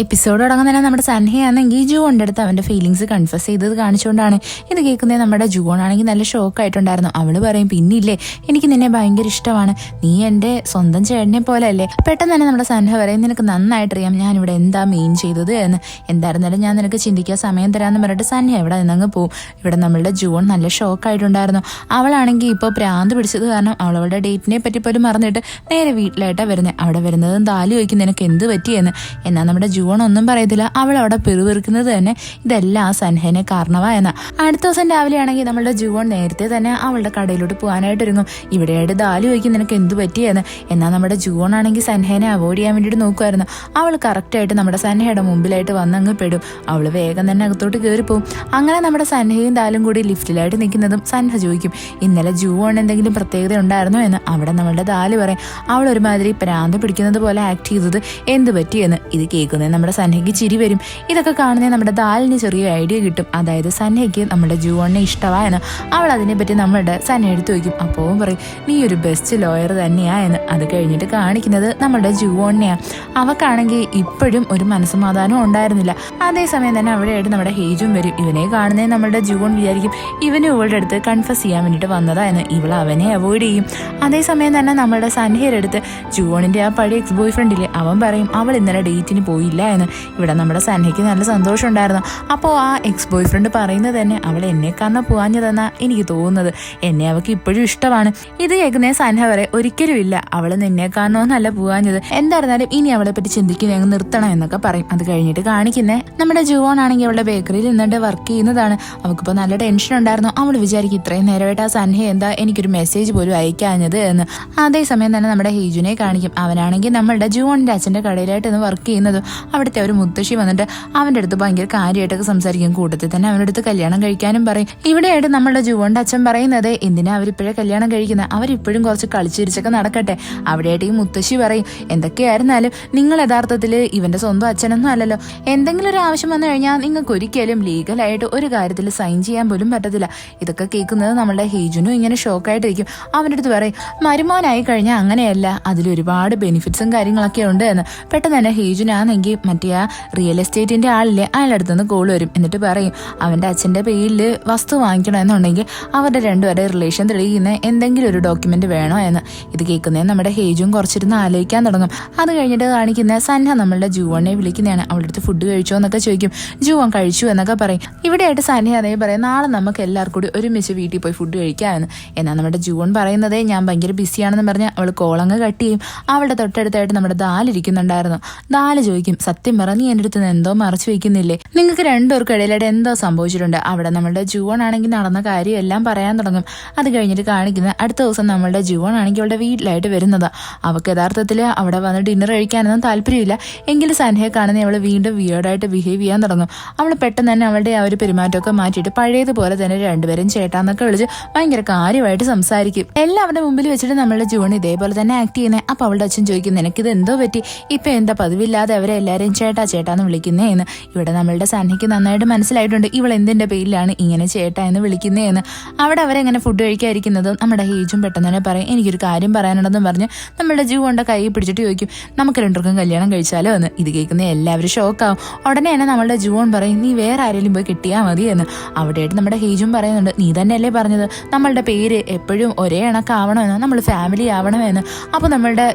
Episode തുടങ്ങുന്ന തന്നെ നമ്മുടെ സൻഹയാണെങ്കിൽ ജുവോന്റെ അടുത്ത് അവന്റെ ഫീലിങ്സ് കൺഫസ് ചെയ്തത് കാണിച്ചുകൊണ്ടാണ് ഇത് കേൾക്കുന്നത്. നമ്മുടെ ജുവോൺ ആണെങ്കിൽ നല്ല ഷോക്ക് ആയിട്ടുണ്ടായിരുന്നു. അവള് പറയും, പിന്നില്ലേ എനിക്ക് നിന്നെ ഭയങ്കര ഇഷ്ടമാണ്, നീ എന്റെ സ്വന്തം ചേട്ടനെ പോലെ അല്ലേ. പെട്ടെന്ന് തന്നെ നമ്മുടെ സൻഹ പറയും, നിനക്ക് നന്നായിട്ടറിയാം ഞാൻ ഇവിടെ എന്താ മെയിൻ ചെയ്തത് എന്ന്. എന്തായിരുന്നാലും ഞാൻ നിനക്ക് ചിന്തിക്കാൻ സമയം തരാമെന്ന് പറഞ്ഞിട്ട് സൻഹ ഇവിടെ നിന്നങ്ങ് പോവും. ഇവിടെ നമ്മളുടെ ജുവോൺ നല്ല ഷോക്ക് ആയിട്ടുണ്ടായിരുന്നു. അവളാണെങ്കിൽ ഇപ്പോൾ പ്രാന്ത് പിടിച്ചത് കാരണം അവളുടെ ഡേറ്റിനെ പറ്റി പോലും മറന്നിട്ട് നേരെ വീട്ടിലായിട്ടാണ് വരുന്നത്. അവിടെ വരുന്നതും താലി ചോദിക്കും നിനക്ക് എന്ത് പറ്റിയെന്ന്. എന്നാൽ നമ്മുടെ ജുവോൺ ഒന്നും പറയത്തില്ല. അവൾ അവിടെ പെറുപെറുക്കുന്നത് തന്നെ ഇതെല്ലാം ആ സൻഹേനെ കാരണമായെന്ന. അടുത്ത ദിവസം രാവിലെ ആണെങ്കിൽ നമ്മളുടെ ജുവോൺ നേരത്തെ തന്നെ അവളുടെ കടയിലോട്ട് പോകാനായിട്ട് ഒരുങ്ങും. ഇവിടെയായിട്ട് ദാലി ചോദിക്കും നിനക്ക് എന്ത് പറ്റിയെന്ന്. എന്നാൽ നമ്മുടെ ജുവോൺ ആണെങ്കിൽ സൻഹേനെ അവോയ്ഡ് ചെയ്യാൻ വേണ്ടിയിട്ട് നോക്കുമായിരുന്നു. അവൾ കറക്റ്റായിട്ട് നമ്മുടെ സൻഹയുടെ മുമ്പിലായിട്ട് വന്നങ്ങ് പെടും. അവൾ വേഗം തന്നെ അകത്തോട്ട് കയറിപ്പോവും. അങ്ങനെ നമ്മുടെ സൻഹയും ദാലും കൂടി ലിഫ്റ്റിലായിട്ട് നിൽക്കുന്നതും സൻഹ ചോദിക്കും, ഇന്നലെ ജുവോൺ എന്തെങ്കിലും പ്രത്യേകത ഉണ്ടായിരുന്നോ എന്ന്. അവിടെ നമ്മളുടെ ദാല് പറയും, അവൾ ഒരുമാതിരി പ്രാന്ത് പിടിക്കുന്നത് പോലെ ആക്ട് ചെയ്തത് എന്ത് പറ്റിയെന്ന്. ഇത് കേൾക്കുന്നത് നമ്മുടെ സൻഹയ്ക്ക് ചിരി വരും. ഇതൊക്കെ കാണുന്നത് നമ്മുടെ ദാലിന് ചെറിയ ഐഡിയ കിട്ടും. അതായത് സൻഹയ്ക്ക് നമ്മുടെ ജുവോണിനെ ഇഷ്ടമായെന്ന്. അവൾ അതിനെപ്പറ്റി നമ്മളുടെ സൻഹ എടുത്തു വയ്ക്കും. അപ്പോൾ പറയും, നീ ഒരു ബെസ്റ്റ് ലോയർ തന്നെയാ എന്ന്. അത് കഴിഞ്ഞിട്ട് കാണിക്കുന്നത് നമ്മളുടെ ജുവോണിനെയാണ്. അവക്കാണെങ്കിൽ ഇപ്പോഴും ഒരു മനസ്സമാധാനം ഉണ്ടായിരുന്നില്ല. അതേസമയം തന്നെ അവിടെയായിട്ട് നമ്മുടെ ഹേജും വരും. ഇവനെ കാണുന്നത് നമ്മളുടെ ജുവോൺ വിചാരിക്കും ഇവനും ഇവളുടെ അടുത്ത് കൺഫസ് ചെയ്യാൻ വേണ്ടിയിട്ട് വന്നതാ എന്ന്. ഇവൾ അവനെ അവോയ്ഡ് ചെയ്യും. അതേസമയം തന്നെ നമ്മളുടെ സൻഹയുടെ അടുത്ത് ജുവോണിന്റെ ആ പഴയ എക്സ് ബോയ് ഫ്രണ്ടില്ലേ അവൻ പറയും അവൾ ഇന്നലെ ഡേറ്റിന് പോയില്ല എന്ന്. ഇവിടെ നമ്മുടെ സൻഹയ്ക്ക് നല്ല സന്തോഷം ഉണ്ടായിരുന്നു. അപ്പോൾ ആ എക്സ് ബോയ് ഫ്രണ്ട് പറയുന്നത് തന്നെ അവൾ എന്നെ കാരണം പോവാഞ്ഞതെന്നാ എനിക്ക് തോന്നുന്നത്, എന്നെ അവൾക്ക് ഇപ്പോഴും ഇഷ്ടമാണ്. ഇത് കേൾക്കുന്ന സൻഹ വരെ ഒരിക്കലും ഇല്ല, അവള് നിന്നെ കാരണമൊന്നല്ല പോവാഞ്ഞത്, എന്തായിരുന്നാലും ഇനി അവളെ പറ്റി ചിന്തിക്കുന്ന അങ്ങ് നിർത്തണം എന്നൊക്കെ പറയും. അത് കഴിഞ്ഞിട്ട് കാണിക്കുന്നേ നമ്മുടെ ജുവോൺ ആണെങ്കിൽ അവളുടെ ബേക്കറിയിൽ നിന്നിട്ട് വർക്ക് ചെയ്യുന്നതാണ്. അവൾക്കിപ്പോൾ നല്ല ടെൻഷൻ ഉണ്ടായിരുന്നു. അവൾ വിചാരിക്കും ഇത്രയും നേരമായിട്ട് ആ സൻഹ എന്താ എനിക്കൊരു മെസ്സേജ് പോലും അയക്കാഞ്ഞത് എന്ന്. അതേസമയം തന്നെ നമ്മുടെ ഹേജുനെ കാണിക്കും. അവനാണെങ്കിൽ നമ്മളുടെ ജുവോണിന്റെ അച്ഛന്റെ കടയിലായിട്ട് ഇന്ന് വർക്ക് ചെയ്യുന്നതും അവിടുത്തെ ഒരു മുത്തശ്ശി വന്നിട്ട് അവന്റെ അടുത്ത് ഭയങ്കര കാര്യമായിട്ടൊക്കെ സംസാരിക്കും. കൂട്ടത്തിൽ തന്നെ അവൻ്റെ അടുത്ത് കല്യാണം കഴിക്കാനും പറയും. ഇവിടെയായിട്ട് നമ്മളുടെ ജുവോണിന്റെ അച്ഛൻ പറയുന്നത് എന്തിനാ അവരിപ്പോഴേ കല്യാണം കഴിക്കുന്നത്, അവരിപ്പോഴും കുറച്ച് കളിച്ചിരിച്ചൊക്കെ നടക്കട്ടെ. അവിടെയായിട്ട് ഈ മുത്തശ്ശി പറയും, എന്തൊക്കെയായിരുന്നാലും നിങ്ങൾ യഥാർത്ഥത്തിൽ ഇവന്റെ സ്വന്തം അച്ഛനൊന്നും അല്ലല്ലോ. എന്തെങ്കിലും ഒരു ആവശ്യം വന്നു കഴിഞ്ഞാൽ നിങ്ങൾക്ക് ഒരിക്കലും ലീഗലായിട്ട് ഒരു കാര്യത്തിൽ സൈൻ ചെയ്യാൻ പോലും പറ്റത്തില്ല. ഇതൊക്കെ കേൾക്കുന്നത് നമ്മളുടെ ഹേജുനും ഇങ്ങനെ ഷോക്കായിട്ടിരിക്കും. അവൻ്റെ അടുത്ത് പറയും, മരുമോനായി കഴിഞ്ഞാൽ അങ്ങനെയല്ല, അതിലൊരുപാട് ബെനിഫിറ്റ്സും കാര്യങ്ങളൊക്കെ ഉണ്ട് എന്ന്. പെട്ടെന്ന് തന്നെ ഹേജുനാണെങ്കിൽ മറ്റേ ആ റിയൽ എസ്റ്റേറ്റിന്റെ ആളില്ലേ അയാളുടെ അടുത്തുനിന്ന് കോൾ വരും. എന്നിട്ട് പറയും അവന്റെ അച്ഛന്റെ പേരിൽ വസ്തു വാങ്ങിക്കണമെന്നുണ്ടെങ്കിൽ അവരുടെ രണ്ടുപേരുടെ റിലേഷൻ തെളിയിക്കുന്ന എന്തെങ്കിലും ഒരു ഡോക്യുമെന്റ് വേണോ എന്ന്. ഇത് കേൾക്കുന്നത് നമ്മുടെ ഹേജും കുറച്ചിരുന്ന് ആലോചിക്കാൻ തുടങ്ങും. അത് കഴിഞ്ഞിട്ട് കാണിക്കുന്ന സൻഹ നമ്മളുടെ ജുവോണിനെ വിളിക്കുന്നതാണ്. അവളുടെ അടുത്ത് ഫുഡ് കഴിച്ചോ എന്നൊക്കെ ചോദിക്കും. ജുവോൺ കഴിച്ചു എന്നൊക്കെ പറയും. ഇവിടെയായിട്ട് സൻഹ അതേ പറയും, നാളെ നമുക്ക് എല്ലാവർക്കും കൂടി ഒരുമിച്ച് വീട്ടിൽ പോയി ഫുഡ് കഴിക്കാമെന്ന്. എന്നാൽ നമ്മുടെ ജുവോൺ പറയുന്നത് ഞാൻ ഭയങ്കര ബിസിയാണെന്ന് പറഞ്ഞ് അവൾ കോളങ്ങ് കട്ട് ചെയ്യും. അവളുടെ തൊട്ടടുത്തായിട്ട് നമ്മുടെ ദാലിരിക്കുന്നുണ്ടായിരുന്നു. ദാല് ചോദിക്കും, സത്യം പറ നീ എൻ്റെ അടുത്ത് നിന്ന് എന്തോ മറച്ചു വെക്കുന്നില്ലേ, നിങ്ങൾക്ക് രണ്ടുപേർക്കും ഇടയിലായിട്ട് എന്തോ സംഭവിച്ചിട്ടുണ്ട്. അവിടെ നമ്മളുടെ ജുവോൺ ആണെങ്കിൽ നടന്ന കാര്യം എല്ലാം പറയാൻ തുടങ്ങും. അത് കഴിഞ്ഞിട്ട് കാണിക്കുന്ന അടുത്ത ദിവസം നമ്മളുടെ ജുവോൺ ആണെങ്കിൽ അവളുടെ വീട്ടിലായിട്ട് വരുന്നതാ. അവൾക്ക് യഥാർത്ഥത്തിൽ അവിടെ വന്ന് ഡിന്നർ കഴിക്കാനൊന്നും താല്പര്യമില്ല. എങ്കിലും സൻഹയെ കാണുന്ന അവൾ വീണ്ടും വിയേർഡായിട്ട് ബിഹേവ് ചെയ്യാൻ തുടങ്ങും. അവൾ പെട്ടെന്ന് തന്നെ അവളുടെ ആ ഒരു പെരുമാറ്റമൊക്കെ മാറ്റിയിട്ട് പഴയതുപോലെ തന്നെ രണ്ടുപേരും ചേട്ടാന്നൊക്കെ വിളിച്ച് ഭയങ്കര കാര്യമായിട്ട് സംസാരിക്കും. എല്ലാവരുടെ മുമ്പിൽ വെച്ചിട്ട് നമ്മളുടെ ജുവോൺ ഇതേപോലെ തന്നെ ആക്ട് ചെയ്യുന്നത്. അപ്പൊ അവളുടെ അച്ഛൻ ചോദിക്കും, നിനക്കിത് എന്തോ പറ്റി, ഇപ്പൊ എന്താ പതിവില്ലാതെ അവരെ എല്ലാവരെയും ചേട്ടാന്ന് വിളിക്കുന്നേ എന്ന്. ഇവിടെ നമ്മളുടെ സൻഹയ്ക്ക് നന്നായിട്ട് മനസ്സിലായിട്ടുണ്ട് ഇവൾ എന്തിന്റെ പേരിലാണ് ഇങ്ങനെ ചേട്ടാ എന്ന് വിളിക്കുന്നേ എന്ന്. അവിടെ അവരെങ്ങനെ ഫുഡ് കഴിക്കാതിരിക്കുന്നതും നമ്മുടെ ഹേജും പെട്ടെന്ന് തന്നെ പറയും, എനിക്കൊരു കാര്യം പറയാനുണ്ടെന്ന് പറഞ്ഞ് നമ്മളുടെ ജുവോണിന്റെ കൈ പിടിച്ചിട്ട് ചോദിക്കും, നമുക്ക് രണ്ടുപേർക്കും കല്യാണം കഴിച്ചാലോ എന്ന്. ഇത് കേൾക്കുന്ന എല്ലാവരും ഷോക്കാവും. ഉടനെ തന്നെ നമ്മളുടെ ജുവോൺ പറയും, നീ വേറെ ആരെങ്കിലും പോയി കിട്ടിയാൽ മതി എന്ന്. അവിടെയായിട്ട് നമ്മുടെ ഹേജും പറയുന്നുണ്ട്, നീ തന്നെയല്ലേ പറഞ്ഞത് നമ്മളുടെ പേര് എപ്പോഴും ഒരേ കണക്കാവണമെന്ന്, നമ്മൾ ഫാമിലി ആവണമെന്ന്. അപ്പോൾ നമ്മളുടെ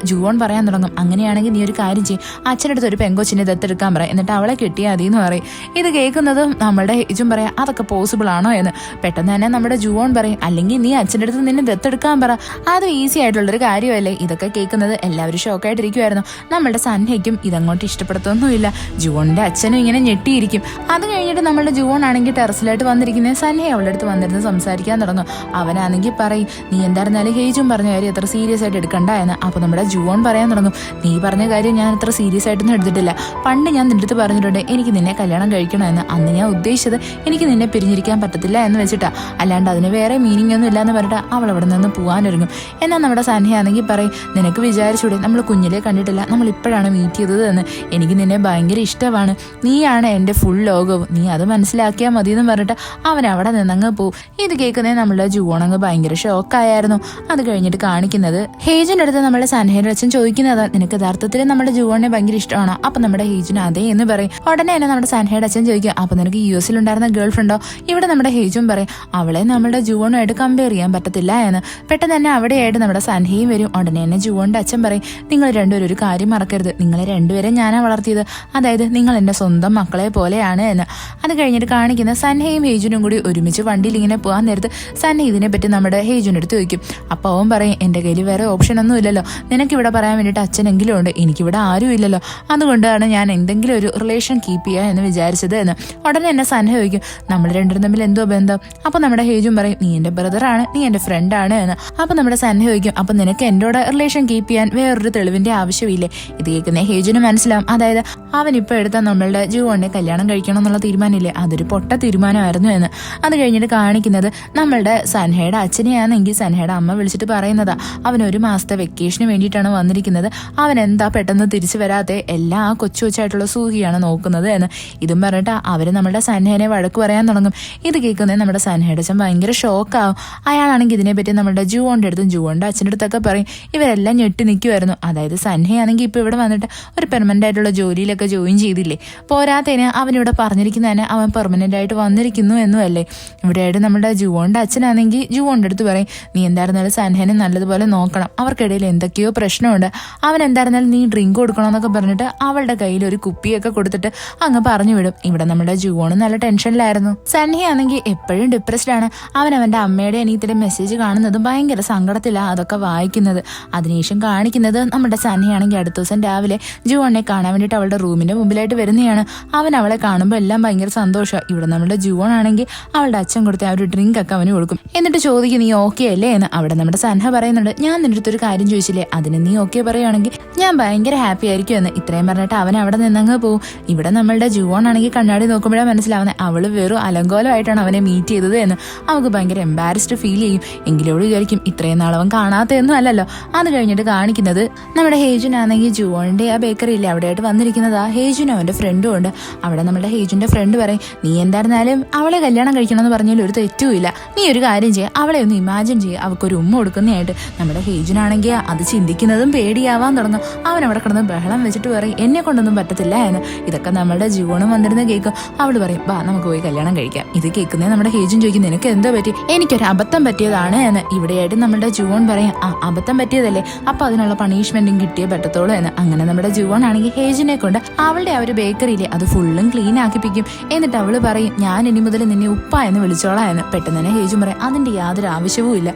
ജുവോൺ പറയാൻ തുടങ്ങും, അങ്ങനെയാണെങ്കിൽ നീ ഒരു കാര്യം ചെയ്യും, അച്ഛനടുത്ത് ഒരു പെങ്കൊച്ചിനെ ദത്തെടുക്കാൻ പറയും, എന്നിട്ട് അവളെ കിട്ടിയാൽ മതി എന്ന് പറയും. ഇത് കേൾക്കുന്നതും നമ്മുടെ ഹേജും പറയാം, അതൊക്കെ പോസിബിൾ ആണോ എന്ന്. പെട്ടെന്ന് തന്നെ നമ്മുടെ ജുവോൺ പറയും, അല്ലെങ്കിൽ നീ അച്ഛൻ്റെ അടുത്ത് നിന്നെ ദത്തെടുക്കാൻ പറ, അത് ഈസി ആയിട്ടുള്ളൊരു കാര്യമല്ലേ. ഇതൊക്കെ കേൾക്കുന്നത് എല്ലാവരും ഷോക്കായിട്ടിരിക്കുമായിരുന്നു. നമ്മളുടെ സൻഹയ്ക്കും ഇതങ്ങോട്ട് ഇഷ്ടപ്പെടുത്തൊന്നുമില്ല. ജുവോണിന്റെ അച്ഛനും ഇങ്ങനെ ഞെട്ടിയിരിക്കും. അത് കഴിഞ്ഞിട്ട് നമ്മളുടെ ജുവോൺ ആണെങ്കിൽ ടെറസിലായിട്ട് വന്നിരിക്കുന്ന സൻഹ അവളുടെ അടുത്ത് വന്നിരുന്ന് സംസാരിക്കാൻ തുടങ്ങും. അവനാണെങ്കിൽ പറയും, നീ എന്തായിരുന്നാലും ഹേജും പറഞ്ഞ കാര്യം അത്ര സീരിയസ് ആയിട്ട് എടുക്കണ്ട എന്ന്. അപ്പോൾ നമ്മുടെ ജുവോൺ പറയാൻ തുടങ്ങും, നീ പറഞ്ഞ കാര്യം ഞാൻ അത്ര സീരിയസ് ആയിട്ടൊന്നും എടുത്തിട്ടില്ല. പണ്ട് ഞാൻ നിന്റെ അടുത്ത് പറഞ്ഞിട്ടുണ്ട് എനിക്ക് നിന്നെ കല്യാണം കഴിക്കണമെന്ന്. അന്ന് ഞാൻ ഉദ്ദേശിച്ചത് എനിക്ക് നിന്നെ പിരിഞ്ഞിരിക്കാൻ പറ്റത്തില്ല എന്ന് വെച്ചിട്ടാ, അല്ലാണ്ട് അതിന് വേറെ മീനിങ് ഒന്നും ഇല്ലാന്ന് പറഞ്ഞിട്ട് അവൾ അവിടെ നിന്ന് പോകാനൊരുങ്ങും. എന്നാൽ നമ്മുടെ സൻഹയാണെങ്കിൽ പറയും, നിനക്ക് വിചാരിച്ചൂടെ നമ്മൾ കുഞ്ഞിലെ കണ്ടിട്ടില്ല, നമ്മൾ ഇപ്പോഴാണ് മീറ്റ് ചെയ്തത് എന്ന്. എനിക്ക് നിന്നെ ഭയങ്കര ഇഷ്ടമാണ്, നീയാണ് എൻ്റെ ഫുൾ ലോകവും, നീ അത് മനസ്സിലാക്കിയാൽ മതി എന്ന് പറഞ്ഞിട്ട് അവൻ അവിടെ നിന്നങ്ങ് പോവും. ഇത് കേൾക്കുന്നത് നമ്മളുടെ ജുവോണങ്ങ് ഭയങ്കര ഷോക്കായിരുന്നു. അത് കഴിഞ്ഞിട്ട് കാണിക്കുന്നത് ഹേജിന്റെ അടുത്ത് നമ്മുടെ സൻഹയുടെ അച്ഛൻ ചോദിക്കുന്നതാ, നിനക്ക് യഥാർത്ഥത്തിൽ നമ്മുടെ ജുവോണിനെ ഭയങ്കര ഇഷ്ടമാണോ. അപ്പം നമ്മുടെ ഹേജുന് അതേ എന്ന് പറയും. ഉടനെ തന്നെ നമ്മുടെ സൻഹയുടെ അച്ഛൻ ചോദിക്കും, അപ്പൊ നിനക്ക് US ഉണ്ടായിരുന്ന ഗേൾ ഫ്രണ്ടോ? ഇവിടെ നമ്മുടെ ഹേജും പറയും, അവളെ നമ്മുടെ ജുവോണുമായിട്ട് കമ്പയർ ചെയ്യാൻ പറ്റത്തില്ല എന്ന്. പെട്ടെന്ന് തന്നെ അവിടെയായിട്ട് നമ്മുടെ സൻഹയും വരും. ഉടനെ തന്നെ ജുവോന്റെ അച്ഛൻ പറയും, നിങ്ങൾ രണ്ടുപേരും ഒരു കാര്യം മറക്കരുത്, നിങ്ങളെ രണ്ടുപേരെ ഞാനാ വളർത്തിയത്, അതായത് നിങ്ങൾ എന്റെ സ്വന്തം മക്കളെ പോലെയാണ് എന്ന്. അത് കഴിഞ്ഞിട്ട് കാണിക്കുന്ന സൻഹയും ഹേജുനും കൂടി ഒരുമിച്ച് വണ്ടിയിൽ ഇങ്ങനെ പോകാൻ നേരത്ത് സൻഹ ഇതിനെ പറ്റി നമ്മുടെ ഹേജുന്റെ അടുത്ത് ചോദിക്കും. അപ്പൊ അവൻ പറയും, എന്റെ കയ്യിൽ വേറെ ഓപ്ഷൻ ഒന്നും ഇല്ലല്ലോ, നിനക്കിവിടെ പറയാൻ വേണ്ടിയിട്ട് അച്ഛനെങ്കിലും ഉണ്ട്, എനിക്കിവിടെ ആരും ഇല്ലല്ലോ, അതുകൊണ്ടാണ് ഞാൻ എന്തെങ്കിലും ഒരു റിലേഷൻ കീപ്പ് ചെയ്യുക എന്ന് വിചാരിച്ചത് എന്ന്. ഉടനെ എന്നെ സൻഹ ചോദിക്കും, നമ്മൾ രണ്ടും തമ്മിൽ എന്തോ ബന്ധം? അപ്പൊ നമ്മുടെ ഹേജും പറയും, നീ എന്റെ ബ്രദറാണ്, നീ എന്റെ ഫ്രണ്ടാണ് എന്ന്. അപ്പൊ നമ്മുടെ സൻഹ ചോദിക്കും, അപ്പൊ നിനക്ക് എന്നോട് റിലേഷൻ കീപ്പ് ചെയ്യാൻ വേറൊരു തെളിവിന്റെ ആവശ്യമില്ലേ? ഇത് കേൾക്കുന്ന ഹേജുന് മനസ്സിലാവും, അതായത് അവൻ ഇപ്പൊ എടുത്ത നമ്മളുടെ ജുവോണിനെ കല്യാണം കഴിക്കണം എന്നുള്ള തീരുമാനമില്ലേ, അതൊരു പൊട്ട തീരുമാനമായിരുന്നു എന്ന്. അത് കഴിഞ്ഞിട്ട് കാണിക്കുന്നത് നമ്മളുടെ സൻഹയുടെ അച്ഛനെയാണെങ്കിൽ സൻഹയുടെ അമ്മ വിളിച്ചിട്ട് പറയുന്നതാ, അവൻ 1 മാസത്തെ വെക്കേഷന് വേണ്ടിയിട്ടാണ് വന്നിരിക്കുന്നത്, അവൻ എന്താ പെട്ടെന്ന് തിരിച്ചു വരാതെ, എല്ലാ ആ കൊച്ചു കൊച്ചായിട്ടുള്ള സൂഹിയാണ് നോക്കുന്നത് എന്ന്. ഇതും പറഞ്ഞിട്ട് അവര് നമ്മുടെ സൻഹേനെ വഴക്ക് പറയാൻ തുടങ്ങും. ഇത് കേൾക്കുന്നത് നമ്മുടെ സൻഹയുടെ അച്ഛൻ ഭയങ്കര ഷോക്കാവും. അയാളാണെങ്കിൽ ഇതിനെപ്പറ്റി നമ്മുടെ ജുവോന്റെ അടുത്തും ജുവോന്റെ അച്ഛൻ്റെ അടുത്തൊക്കെ പറയും. ഇവരെല്ലാം ഞെട്ടി നിൽക്കുമായിരുന്നു. അതായത് സൻഹയാണെങ്കിൽ ഇപ്പൊ ഇവിടെ വന്നിട്ട് ഒരു പെർമനന്റ് ആയിട്ടുള്ള ജോലിയിലൊക്കെ ജോയിൻ ചെയ്തില്ലേ, പോരാത്തതിന് അവനിവിടെ പറഞ്ഞിരിക്കുന്നതിന് അവൻ പെർമനന്റ് ആയിട്ട് വന്നിരിക്കുന്നു എന്നും അല്ലേ. ഇവിടെയായിട്ട് നമ്മുടെ ജുവോന്റെ അച്ഛനാണെങ്കിൽ ജുവോന്റെ അടുത്ത് പറയും, നീ എന്തായിരുന്നാലും സൻഹനെ നല്ലതുപോലെ നോക്കണം, അവർക്കിടയിൽ എന്തൊക്കെയോ പ്രശ്നമുണ്ട്, അവൻ എന്തായിരുന്നാലും നീ ഡ്രിങ്ക് കൊടുക്കണമെന്നൊക്കെ പറഞ്ഞിട്ട് അവളുടെ കയ്യിൽ ഒരു കുപ്പിയൊക്കെ കൊടുത്തിട്ട് അങ്ങ് പറഞ്ഞു വിടും. ഇവിടെ നമ്മുടെ ജുവോണ് നല്ല ടെൻഷനിലായിരുന്നു. സൻഹയാണെങ്കിൽ എപ്പോഴും ഡിപ്രസ്ഡ് ആണ്. അവൻ അവന്റെ അമ്മയുടെ അനിയത്തിയുടെ മെസ്സേജ് കാണുന്നത് ഭയങ്കര സങ്കടത്തിലാണ് അതൊക്കെ വായിക്കുന്നത്. അതിനുശേഷം കാണിക്കുന്നത് നമ്മുടെ സൻഹയാണെങ്കിൽ അടുത്ത ദിവസം രാവിലെ ജുവോണിനെ കാണാൻ വേണ്ടിയിട്ട് അവളുടെ റൂമിന്റെ മുമ്പിലായിട്ട് വരുന്നതാണ്. അവൻ അവളെ കാണുമ്പോൾ എല്ലാം ഭയങ്കര സന്തോഷമാണ്. ഇവിടെ നമ്മുടെ ജുവോൺ ആണെങ്കിൽ അവളുടെ അച്ഛൻ കൊടുത്ത ആ ഒരു ഡ്രിങ്ക് ഒക്കെ അവന് കൊടുക്കും. എന്നിട്ട് ചോദിക്കും, നീ ഓക്കെ അല്ലേ എന്ന്. അവിടെ നമ്മുടെ സൻഹ പറയുന്നുണ്ട്, ഞാൻ നിന്റെ അടുത്തൊരു കാര്യം ചോദിച്ചില്ലേ, അതിന് നീ ഓക്കെ പറയുകയാണെങ്കിൽ ഞാൻ ഭയങ്കര ഹാപ്പി ആയിരിക്കും എന്ന്. ഇത്രയും പറഞ്ഞിട്ട് അവൻ അവിടെ നിന്നങ്ങ് പോവും. ഇവിടെ നമ്മളുടെ ജുവോൺ ആണെങ്കിൽ കണ്ണാടി നോക്കുമ്പോഴാണ് മനസ്സിലാവുന്നത് അവള് വെറും അലങ്കോലമായിട്ടാണ് അവനെ മീറ്റ് ചെയ്തത് എന്ന്. അവൾക്ക് ഭയങ്കര എംബാരസ്ഡ് ഫീൽ ചെയ്യും. എങ്കിലും അവള് വിചാരിക്കും, ഇത്രയും നാളവൻ കാണാത്തതൊന്നും അല്ലല്ലോ. അത് കഴിഞ്ഞിട്ട് കാണിക്കുന്നത് നമ്മുടെ ഹേജുനാണെങ്കിൽ ജുവോണിന്റെ ആ ബേക്കറി ഇല്ലേ അവിടെയായിട്ട് വന്നിരിക്കുന്നതാ. ഹേജുനും അവന്റെ ഫ്രണ്ടും ഉണ്ട്. അവിടെ നമ്മുടെ ഹേജുന്റെ ഫ്രണ്ട് പറയും, നീ എന്തായിരുന്നാലും അവളെ കല്യാണം കഴിക്കണമെന്ന് പറഞ്ഞാൽ ഒരു തെറ്റുമില്ല, നീ ഒരു കാര്യം ചെയ്യുക, അവളെ ഒന്ന് ഇമാജിൻ ചെയ്യുക, അവൾക്കൊരു ഉമ്മ കൊടുക്കുന്നതായിട്ട്. നമ്മുടെ ഹേജുനാണെങ്കിൽ അത് ചിന്തിക്കുന്നതും പേടിയാവാൻ തുടങ്ങും. അവൻ അവിടെ കിടന്ന് ബഹളം വെച്ചിട്ട് പറയും, എന്നെ കൊണ്ടൊന്നും പറ്റത്തില്ല എന്ന്. ഇതൊക്കെ നമ്മളുടെ ജുവോണും വന്നിരുന്ന് കേൾക്കും. അവള് പറയും, ബാ നമുക്ക് പോയി കല്യാണം കഴിക്കാം. ഇത് കേൾക്കുന്നേ നമ്മുടെ ഹേജുൻ ചോദിക്കും, നിനക്ക് എന്തോ പറ്റി? എനിക്കൊരു അബദ്ധം പറ്റിയതാണ് എന്ന്. ഇവിടെയായിട്ട് നമ്മുടെ ജുവോൺ പറയും, അബദ്ധം പറ്റിയതല്ലേ, അപ്പൊ അതിനുള്ള പണിഷ്മെന്റും കിട്ടിയേ പറ്റത്തോളൂ എന്ന്. അങ്ങനെ നമ്മുടെ ജുവോൺ ആണെങ്കിൽ ഹേജിനെ കൊണ്ട് അവളുടെ ആ ഒരു ബേക്കറിയിലെ അത് ഫുള്ളും ക്ലീൻ ആക്കിപ്പിക്കും. എന്നിട്ട് അവള് പറയും, ഞാൻ ഇനി മുതൽ നിന്നെ ഉപ്പ എന്ന് വിളിച്ചോളാം എന്ന്. പെട്ടെന്ന് തന്നെ ഹേജും പറയും, അതിന്റെ യാതൊരു ആവശ്യവും ഇല്ല.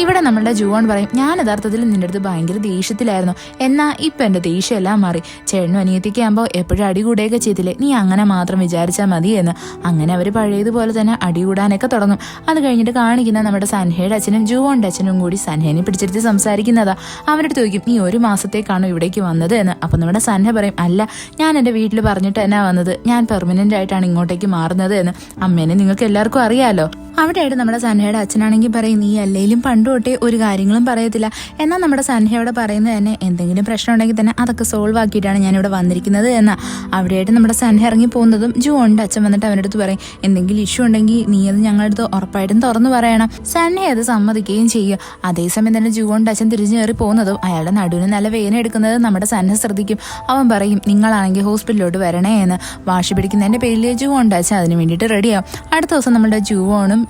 ഇവിടെ നമ്മളുടെ ജുവോൺ പറയും, ഞാൻ യഥാർത്ഥത്തിൽ നിന്റെ അടുത്ത് ഭയങ്കര ദേഷ്യത്തിലായിരുന്നു, എന്നാ ഇപ്പൊ എന്റെ ദേഷ്യം എല്ലാം മാറി. ചേട്ടനും അനിയത്തിക്കാകുമ്പോൾ എപ്പോഴും അടികൂടുകയൊക്കെ ചെയ്തില്ലേ, നീ അങ്ങനെ മാത്രം വിചാരിച്ചാൽ മതി എന്ന്. അങ്ങനെ അവര് പഴയതുപോലെ തന്നെ അടികൂടാനൊക്കെ തുടങ്ങും. അത് കഴിഞ്ഞിട്ട് കാണിക്കുന്ന നമ്മുടെ സൻഹയുടെ അച്ഛനും ജുവോന്റെ അച്ഛനും കൂടി സൻഹേനെ പിടിച്ചെടുത്ത് സംസാരിക്കുന്നതാ. അവരുടെ ചോദിക്കും, നീ 1 മാസത്തേക്കാണോ ഇവിടേക്ക് വന്നത് എന്ന്. അപ്പൊ നമ്മുടെ സൻഹ പറയും, അല്ല, ഞാൻ എന്റെ വീട്ടിൽ പറഞ്ഞിട്ട് തന്നെ വന്നത്, ഞാൻ പെർമനന്റ് ആയിട്ടാണ് ഇങ്ങോട്ടേക്ക് മാറുന്നത് എന്ന്. അമ്മേനെ നിങ്ങൾക്ക് എല്ലാവർക്കും അറിയാലോ. അവിടെയായിട്ട് നമ്മുടെ സൻഹയുടെ അച്ഛനാണെങ്കിൽ പറയും, നീ അല്ലെങ്കിലും പണ്ട് തൊട്ടേ ഒരു കാര്യങ്ങളും പറയത്തില്ല. എന്നാൽ നമ്മുടെ സൻഹയോടെ പറയുന്നത് തന്നെ എന്തെങ്കിലും പ്രശ്നം ഉണ്ടെങ്കിൽ തന്നെ അതൊക്കെ സോൾവ് ആക്കിയിട്ടാണ് ഞാനിവിടെ വന്നിരിക്കുന്നത് എന്നാ. അവിടെയായിട്ട് നമ്മുടെ സൻഹ ഇറങ്ങി പോകുന്നതും ജുവോന്റെ അച്ഛൻ വന്നിട്ട് അവൻ്റെ അടുത്ത് പറയും, എന്തെങ്കിലും ഇഷ്യൂ ഉണ്ടെങ്കിൽ നീ അത് ഞങ്ങളുടെ അടുത്ത് ഉറപ്പായിട്ടും തുറന്നു പറയണം. സൻഹ അത് സമ്മതിക്കുകയും ചെയ്യും. അതേസമയം തന്നെ ജുവോന്റെ അച്ഛൻ തിരിച്ചു കയറി പോകുന്നതും അയാളുടെ നടുവിന് നല്ല വേദന എടുക്കുന്നത് നമ്മുടെ സൻഹ ശ്രദ്ധിക്കും. അവൻ പറയും, നിങ്ങളാണെങ്കിൽ ഹോസ്പിറ്റലിലോട്ട് വരണേ എന്ന്. വാശി പിടിക്കുന്നതിന്റെ പേരിൽ ജുവോന്റെ അച്ഛൻ അതിന് വേണ്ടിയിട്ട് റെഡിയാവും. അടുത്ത ദിവസം നമ്മുടെ ജുവോണിന്റെ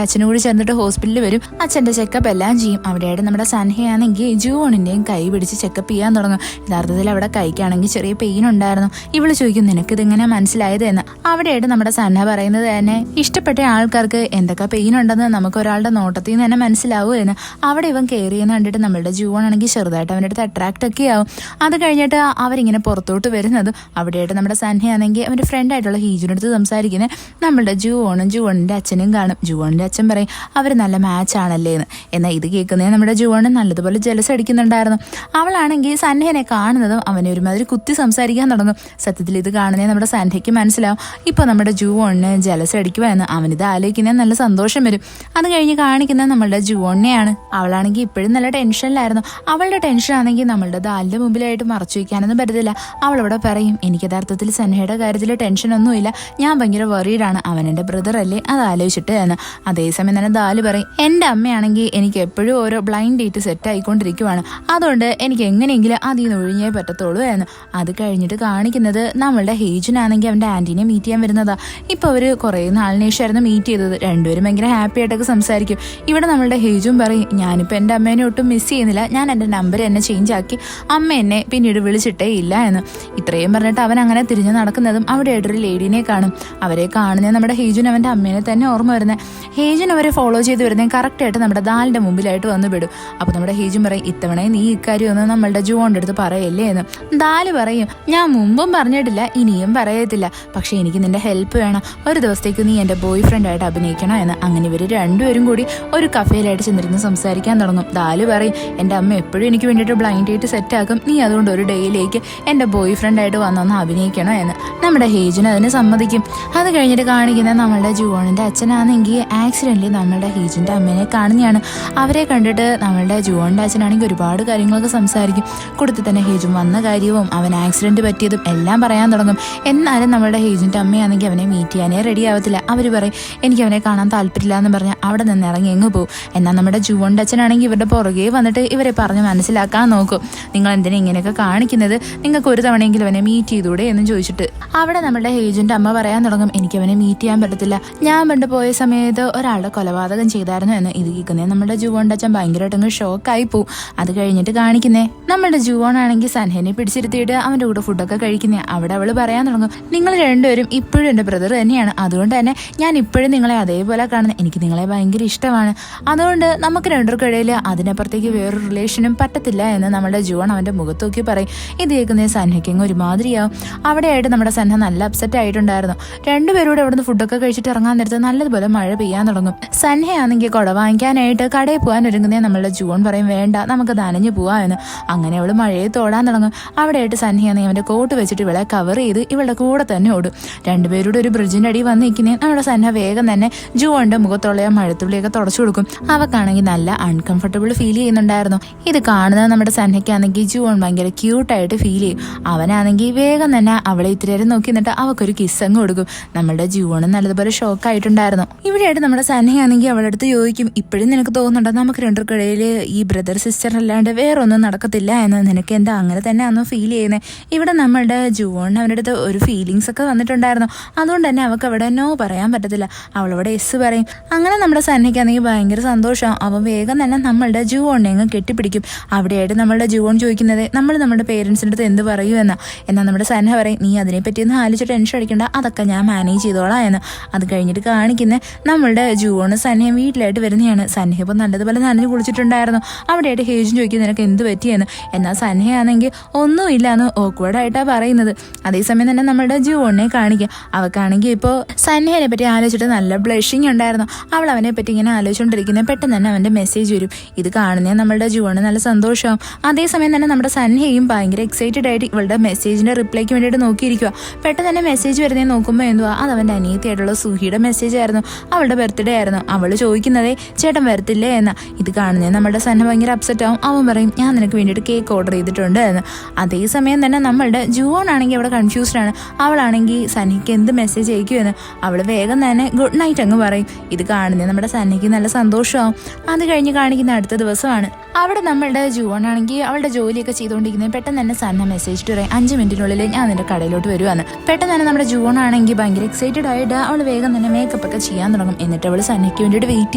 അച്ഛനും കൂടി ചേർന്നിട്ട് ഹോസ്പിറ്റലിൽ വരും. അച്ഛന്റെ ചെക്കപ്പ് എല്ലാം ചെയ്യും. അവിടെയായിട്ട് നമ്മുടെ സൻഹയാണെങ്കിൽ ജുവോണിന്റെയും കൈ പിടിച്ച് ചെക്കപ്പ് ചെയ്യാൻ തുടങ്ങും. യഥാർത്ഥത്തിൽ അവിടെ കൈക്കാണെങ്കിൽ ചെറിയ പെയിൻ ഉണ്ടായിരുന്നു. ഇവള് ചോദിക്കും, നിനക്കിതെങ്ങനെ മനസ്സിലായത് എന്ന്. അവിടെയായിട്ട് നമ്മുടെ സൻഹ പറയുന്നത് തന്നെ, ഇഷ്ടപ്പെട്ട ആൾക്കാർക്ക് എന്തൊക്കെ പെയിൻ ഉണ്ടെന്ന് നമുക്ക് ഒരാളുടെ നോട്ടത്തിൽ നിന്ന് തന്നെ മനസ്സിലാവും എന്ന്. അവിടെ ഇവൻ കെയർ ചെയ്യുന്ന കണ്ടിട്ട് നമ്മളുടെ ജുവോൺ ആണെങ്കിൽ ചെറുതായിട്ട് അവൻ്റെ അടുത്ത് അട്രാക്ട് ഒക്കെ ആവും. അത് കഴിഞ്ഞിട്ട് അവരിങ്ങനെ പുറത്തോട്ട് വരുന്നതും അവിടെയായിട്ട് നമ്മുടെ സൻഹയാണെങ്കിൽ അവന്റെ ഫ്രണ്ട് ആയിട്ടുള്ള ഹീജുവിൻ്റെ അടുത്ത് സംസാരിക്കുന്നത് നമ്മളുടെ ജുവോണിന്റെ അച്ഛനും കാണും. ജുവോണിന്റെ അച്ഛൻ പറയും, അവർ നല്ല മാച്ച് ആണല്ലേ എന്ന്. എന്നാൽ ഇത് കേൾക്കുന്നേ നമ്മുടെ ജുവോണ് നല്ലതുപോലെ ജലസ് അടിക്കുന്നുണ്ടായിരുന്നു. അവളാണെങ്കിൽ സൻഹനെ കാണുന്നതും അവനെ ഒരുമാതിരി കുത്തി സംസാരിക്കാൻ തുടങ്ങും. സത്യത്തിൽ ഇത് കാണുന്നേ നമ്മുടെ സൻഹയ്ക്ക് മനസ്സിലാവും, ഇപ്പൊ നമ്മുടെ ജുവോണിന് ജലസ് അടിക്കുക എന്ന്. അവനിത് ആലോചിക്കുന്നത് നല്ല സന്തോഷം വരും. അത് കഴിഞ്ഞ് കാണിക്കുന്നത് നമ്മളുടെ ജുവോണിനെയാണ്. അവളാണെങ്കിൽ ഇപ്പോഴും നല്ല ടെൻഷനിലായിരുന്നു. അവളുടെ ടെൻഷൻ ആണെങ്കിൽ നമ്മളുടെ ദാലിന്റെ മുമ്പിലായിട്ട് മറച്ചു വയ്ക്കാനൊന്നും പറ്റത്തില്ല. അവളവിടെ പറയും, എനിക്ക് യഥാർത്ഥത്തിൽ സൻഹയുടെ കാര്യത്തിൽ ടെൻഷനൊന്നുമില്ല, ഞാൻ ഭയങ്കര വറീഡാണ്, അവൻ എൻ്റെ ബ്രദർ അല്ലേ, അത് ആലോചിച്ചിട്ട് എന്ന്. അതേസമയം തന്നെ ദാല് പറയും, എൻ്റെ അമ്മയാണെങ്കിൽ എനിക്ക് എപ്പോഴും ഓരോ ബ്ലൈൻഡ് ഡേറ്റ് സെറ്റ് ആയിക്കൊണ്ടിരിക്കുവാണ്, അതുകൊണ്ട് എനിക്ക് എങ്ങനെയെങ്കിലും അതിൽ നിന്ന് ഒഴിഞ്ഞേ പറ്റത്തുള്ളൂ എന്ന്. അത് കഴിഞ്ഞിട്ട് കാണിക്കുന്നത് നമ്മളുടെ ഹേജുനാണെങ്കിൽ അവൻ്റെ ആൻറ്റീനെ മീറ്റ് ചെയ്യാൻ വരുന്നതാ. ഇപ്പോൾ അവർ കുറേ നാളിന് ശേഷമായിരുന്നു മീറ്റ് ചെയ്തത്. രണ്ടുപേരും ഭയങ്കര ഹാപ്പി ആയിട്ടൊക്കെ സംസാരിക്കും. ഇവിടെ നമ്മളുടെ ഹേജും പറയും, ഞാനിപ്പോൾ എൻ്റെ അമ്മേനെ ഒട്ടും മിസ് ചെയ്യുന്നില്ല, ഞാൻ എൻ്റെ നമ്പർ എന്നെ ചേഞ്ച് ആക്കി, അമ്മ എന്നെ പിന്നീട് വിളിച്ചിട്ടേ ഇല്ല എന്ന്. ഇത്രയും പറഞ്ഞിട്ട് അവൻ അങ്ങനെ തിരിഞ്ഞു നടക്കുന്നതും അവിടെ ആയിട്ടൊരു ലേഡീനെ കാണും. അവരെ കാണുന്നത് നമ്മുടെ ഹേജുൻ അവൻ്റെ അമ്മേനെ തന്നെ ഓർമ്മ വരുന്നത്. ഹേജുൻ അവരെ ഫോളോ ചെയ്ത് വരുന്നത് കറക്റ്റായിട്ട് നമ്മുടെ ദാലിൻ്റെ മുമ്പിലായിട്ട് വന്നു വിടും. അപ്പോൾ നമ്മുടെ ഹേജുൻ പറയും, ഇത്തവണ നീ ഇക്കാര്യം ഒന്നും നമ്മളുടെ ജുവോൻ്റെ അടുത്ത് പറയല്ലേ എന്ന്. ദാല് പറയും, ഞാൻ മുമ്പും പറഞ്ഞിട്ടില്ല, ഇനിയും പറയത്തില്ല, പക്ഷെ എനിക്ക് നിന്റെ ഹെൽപ്പ് വേണം, ഒരു ദിവസത്തേക്ക് നീ എൻ്റെ ബോയ് ഫ്രണ്ടായിട്ട് അഭിനയിക്കണം എന്ന്. അങ്ങനെ ഇവർ രണ്ടുപേരും കൂടി ഒരു കഫേയിലായിട്ട് ചെന്നിരുന്ന് സംസാരിക്കാൻ തുടങ്ങും. ദാല് പറയും, എൻ്റെ അമ്മ എപ്പോഴും എനിക്ക് വേണ്ടിയിട്ട് ബ്ലൈൻഡ് ആയിട്ട് സെറ്റാക്കും, നീ അതുകൊണ്ട് ഒരു ഡേയിലേക്ക് എൻ്റെ ബോയ് ഫ്രണ്ടായിട്ട് വന്നൊന്ന് അഭിനയിക്കണം എന്ന്. നമ്മുടെ ഹേജുൻ അതിന് സമ്മതിക്കും. അത് കഴിഞ്ഞിട്ട് കാണിക്കുന്നത് നമ്മളുടെ ജുവോണിൻ്റെ അച്ഛനാണെങ്കിൽ ആക്സിഡൻ്റലി നമ്മളുടെ ഹേജുൻ്റെ അമ്മേനെ കാണുന്നതാണ്. അവരെ കണ്ടിട്ട് നമ്മളുടെ ജുവോണിൻ്റെ അച്ഛനാണെങ്കിൽ ഒരുപാട് കാര്യങ്ങളൊക്കെ സംസാരിക്കും. കൂടത്തിൽ തന്നെ ഹേജുൻ വന്ന കാര്യവും അവൻ ആക്സിഡൻറ്റ് പറ്റിയതും എല്ലാം പറയാൻ തുടങ്ങും. എന്നാലും നമ്മളുടെ ഹേജുൻ്റെ അമ്മയാണെങ്കിൽ അവനെ മീറ്റ് ചെയ്യാനേ റെഡി ആവത്തില്ല. അവർ പറയും, എനിക്ക് അവനെ കാണാൻ താല്പര്യമില്ല എന്ന് പറഞ്ഞാൽ അവിടെ നിന്ന് ഇറങ്ങി എങ്ങ് പോകും. എന്നാൽ നമ്മുടെ ജുവോണിൻ്റെ അച്ഛനാണെങ്കിൽ ഇവരുടെ പുറകെ വന്നിട്ട് ഇവരെ പറഞ്ഞ് മനസ്സിലാക്കാൻ നോക്കും. നിങ്ങൾ എന്തിനാ ഇങ്ങനെയൊക്കെ കാണിക്കുന്നത്, നിങ്ങൾക്ക് ഒരു തവണയെങ്കിലും അവനെ മീറ്റ് ചെയ്തൂടെ എന്ന് ചോദിച്ചിട്ട് അവിടെ നമ്മുടെ ഹേജുൻ്റെ അമ്മ പറയാൻ തുടങ്ങും, എനിക്ക് അവനെ മീറ്റ് ചെയ്യാൻ പറ്റത്തില്ല, ഞാൻ പണ്ട് പോയ സമയത്ത് ഒരാളുടെ കൊലപാതകം ചെയ്തായിരുന്നു എന്ന്. ഇത് കേൾക്കുന്നേ നമ്മുടെ ജുവോണിൻ്റെ അച്ഛൻ ഭയങ്കരമായിട്ടങ്ങ് ഷോക്കായി പോവും. അത് കഴിഞ്ഞിട്ട് കാണിക്കുന്നേ നമ്മുടെ ജുവോൺ ആണെങ്കിൽ സൻഹനെ പിടിച്ചിരുത്തിയിട്ട് അവൻ്റെ കൂടെ ഫുഡൊക്കെ കഴിക്കുന്നേ. അവിടെ അവൾ പറയാൻ തുടങ്ങും, നിങ്ങൾ രണ്ടുപേരും ഇപ്പോഴും എൻ്റെ ബ്രദർ തന്നെയാണ്, അതുകൊണ്ട് തന്നെ ഞാൻ ഇപ്പോഴും നിങ്ങളെ അതേപോലെ കാണുന്നത്, എനിക്ക് നിങ്ങളെ ഭയങ്കര ഇഷ്ടമാണ്, അതുകൊണ്ട് നമുക്ക് രണ്ടുപേർക്കിടയിൽ അതിനപ്പുറത്തേക്ക് വേറൊരു റിലേഷനും പറ്റത്തില്ല എന്ന് നമ്മുടെ ജുവോൺ അവൻ്റെ മുഖത്ത് നോക്കി പറയും. ഇത് കേൾക്കുന്ന സൻഹയ്ക്കങ്ങ് ഒരുമാതിരിയാവും. അവിടെയായിട്ട് നമ്മുടെ സൻഹ നല്ല അപ്സെറ്റ് ആയിട്ടുണ്ടായിരുന്നു. രണ്ടുപേരോട് അവിടുന്ന് ഫുഡൊക്കെ കഴിച്ചിട്ട് ഇറങ്ങാൻ നേരത്ത് നല്ലതുപോലെ മഴ പെയ്യാൻ തുടങ്ങും. സൻഹയാണെങ്കിൽ കുട വാങ്ങിക്കാനായിട്ട് കടയിൽ പോകാൻ ഒരുങ്ങുന്നേ നമ്മളുടെ ജുവോൺ പറയും, വേണ്ട നമുക്ക് നനഞ്ഞു പോവാ എന്ന്. അങ്ങനെ അവൾ മഴയെ തോടാൻ തുടങ്ങും. അവിടെയായിട്ട് സൻഹയാണെങ്കിൽ അവൻ്റെ കോട്ട് വെച്ചിട്ട് ഇവളെ കവർ ചെയ്ത് ഇവളുടെ കൂടെ തന്നെ ഓടും. രണ്ടുപേരോട് ഒരു ബ്രിഡ്ജിൻ്റെ അടി വന്ന് നിൽക്കുന്നേ നമ്മുടെ സൻഹ വേഗം തന്നെ ജുവോണിൻ്റെ മുഖത്തുള്ള മഴത്തുള്ളിയൊക്കെ തുടച്ചു കൊടുക്കും. അവക്കാണെങ്കിൽ നല്ല അൺകംഫർട്ടബിൾ ഫീൽ ചെയ്യുന്നുണ്ടായിരുന്നു. ഇത് കാണുന്നത് നമ്മുടെ സൻഹയ്ക്കാണെങ്കിൽ ജുവോൺ ഭയങ്കര ക്യൂട്ടായിട്ട് ഫീൽ ചെയ്യും. അവനാണെങ്കിൽ വേഗം തന്നെ അവളെ ഇത്തിരി നേരം നോക്കി നിന്നിട്ട് അവക്കൊരു കിസ് അങ്ങ് കൊടുക്കും. നമ്മുടെ ജുവോണും നല്ലതുപോലെ ഷോക്കായിട്ടുണ്ടായിരുന്നു. ഇവിടെയായിട്ട് നമ്മുടെ സൻഹയാണെങ്കിൽ അവളുടെ അടുത്ത് ചോദിക്കും, ഇപ്പോഴും നിനക്ക് തോന്നുന്നുണ്ടോ നമുക്ക് രണ്ടുപേർക്കിടയിൽ ഈ ബ്രദർ സിസ്റ്റർ അല്ലാണ്ട് വേറൊന്നും നടക്കത്തില്ല എന്ന്, നിനക്ക് എന്താ അങ്ങനെ തന്നെ ആണോ ഫീൽ ചെയ്യുന്നത്? ഇവിടെ നമ്മളുടെ ജുവോണിന് അവരുടെ അടുത്ത് ഒരു ഫീലിങ്സ് ഒക്കെ വന്നിട്ടുണ്ടായിരുന്നു, അതുകൊണ്ട് തന്നെ അവൾക്ക് അവിടെ നോ പറയാൻ പറ്റത്തില്ല, അവളവിടെ എസ് പറയും. അങ്ങനെ നമ്മുടെ സൻഹയ്ക്കാണെങ്കിൽ ഭയങ്കര സന്തോഷമാണ്. അവൻ വേഗം തന്നെ നമ്മളുടെ ജുവോണിനെ അങ്ങ് കെട്ടിപ്പിടിക്കും. അവിടെയായിട്ട് നമ്മളുടെ ജുവോൺ ചോദിക്കുന്നത് നമ്മൾ നമ്മുടെ പേരൻസിൻ്റെ അടുത്ത് എന്ത് പറയൂ എന്നാ. എന്നാൽ നമ്മുടെ സൻഹ പറയും, നീ അതിനെപ്പറ്റി ഒന്ന് ആലോചിച്ച് ടെൻഷൻ അടിക്കണ്ട, അതൊക്കെ ഞാൻ മാനേജ് ചെയ്തോളാം എന്ന്. അത് കഴിഞ്ഞിട്ട് കാണിക്കുന്നത് നമ്മളുടെ ജുവോണ് സൻഹയും വീട്ടിലായിട്ട് വരുന്നതാണ്. സൻഹ ഇപ്പോൾ നല്ലതുപോലെ നനഞ്ഞു കുളിച്ചിട്ടുണ്ടായിരുന്നു. അവിടെയായിട്ട് ഹേജും ചോദിക്കും, നിനക്ക് എന്ത് പറ്റിയെന്ന്. എന്നാൽ സൻഹയാണെങ്കിൽ ഒന്നുമില്ലാന്ന് ഓക്വേർഡായിട്ടാണ് പറയുന്നത്. അതേസമയം തന്നെ നമ്മളുടെ ജുവോണിനെ കാണിക്കുക. അവൾക്കാണെങ്കിൽ ഇപ്പോൾ സൻഹയെ പറ്റി ആലോചിച്ചിട്ട് നല്ല ബ്ലഷിങ് ഉണ്ടായിരുന്നു. അവൾ അവനെ പറ്റി ഇങ്ങനെ ആലോചിച്ചുകൊണ്ടിരിക്കുന്നത് പെട്ടെന്ന് തന്നെ അവൻ്റെ മെസ്സേജ് വരും. ഇത് കാണുന്നത് നമ്മളുടെ ജുവോണ് നല്ല സന്തോഷമാവും. അതേസമയം തന്നെ നമ്മുടെ സൻഹയും ഭയങ്കര എക്സൈറ്റഡ് ആയിട്ട് ഇവളുടെ മെസ്സേജിൻ്റെ റിപ്ലൈക്ക് വേണ്ടിയിട്ട് നോക്കിയിരിക്കുക. പെട്ടെന്ന് തന്നെ മെസ്സേജ് വരുന്നേ നോക്കുമ്പോൾ എന്തുവാ, അത് അവൻ്റെ അനിയത്തിയായിട്ടുള്ള സുഹിയുടെ മെസ്സേജ് ആയിരുന്നു. അവളുടെ ബർത്ത്ഡേ ആയിരുന്നു. അവൾ ചോദിക്കുന്നതേ ചേട്ടൻ വരത്തില്ലേ എന്ന്. ഇത് കാണുന്നത് നമ്മുടെ സൻഹ ഭയങ്കര അപ്സെറ്റ് ആവും. അവൻ പറയും, ഞാൻ നിനക്ക് വേണ്ടിയിട്ട് കേക്ക് ഓർഡർ ചെയ്തിട്ടുണ്ട് എന്ന്. അതേസമയം തന്നെ നമ്മളുടെ ജുവോൺ ആണെങ്കിൽ അവിടെ കൺഫ്യൂസ്ഡ് ആണ്. അവളാണെങ്കിൽ സൻഹയ്ക്ക് എന്ത് മെസ്സേജ് അയക്കുമെന്ന്. അവൾ വേഗം തന്നെ ഗുഡ് നൈറ്റ് അങ്ങ് പറയും. ഇത് കാണുന്നത് നമ്മുടെ സൻഹയ്ക്ക് നല്ല സന്തോഷമാവും. അത് കഴിഞ്ഞ് കാണിക്കുന്ന അടുത്ത ദിവസമാണ്. അവിടെ നമ്മളുടെ ജുവോൺ ആണെങ്കിൽ അവളുടെ ജോലിയൊക്കെ ചെയ്തുകൊണ്ടിരിക്കുന്നത് പെട്ടെന്ന് തന്നെ സൻഹ മെസ്സേജ് ഇട്ട് പറയും, 5 മിനിറ്റിനുള്ളിൽ ഞാൻ നിന്റെ കടയിലോട്ട് വരുവാന്ന്. പെട്ടെന്ന് തന്നെ നമ്മുടെ ജുവോൺ ആണെങ്കിൽ ഭയങ്കര എക്സൈറ്റഡ് ആയിട്ട് അവൾ വേഗം തന്നെ മേക്കപ്പ് ഒക്കെ ചെയ്യാൻ തുടങ്ങും. എന്നിട്ട് അവൾ സൻഹയ്ക്ക് വേണ്ടിയിട്ട് വെയിറ്റ്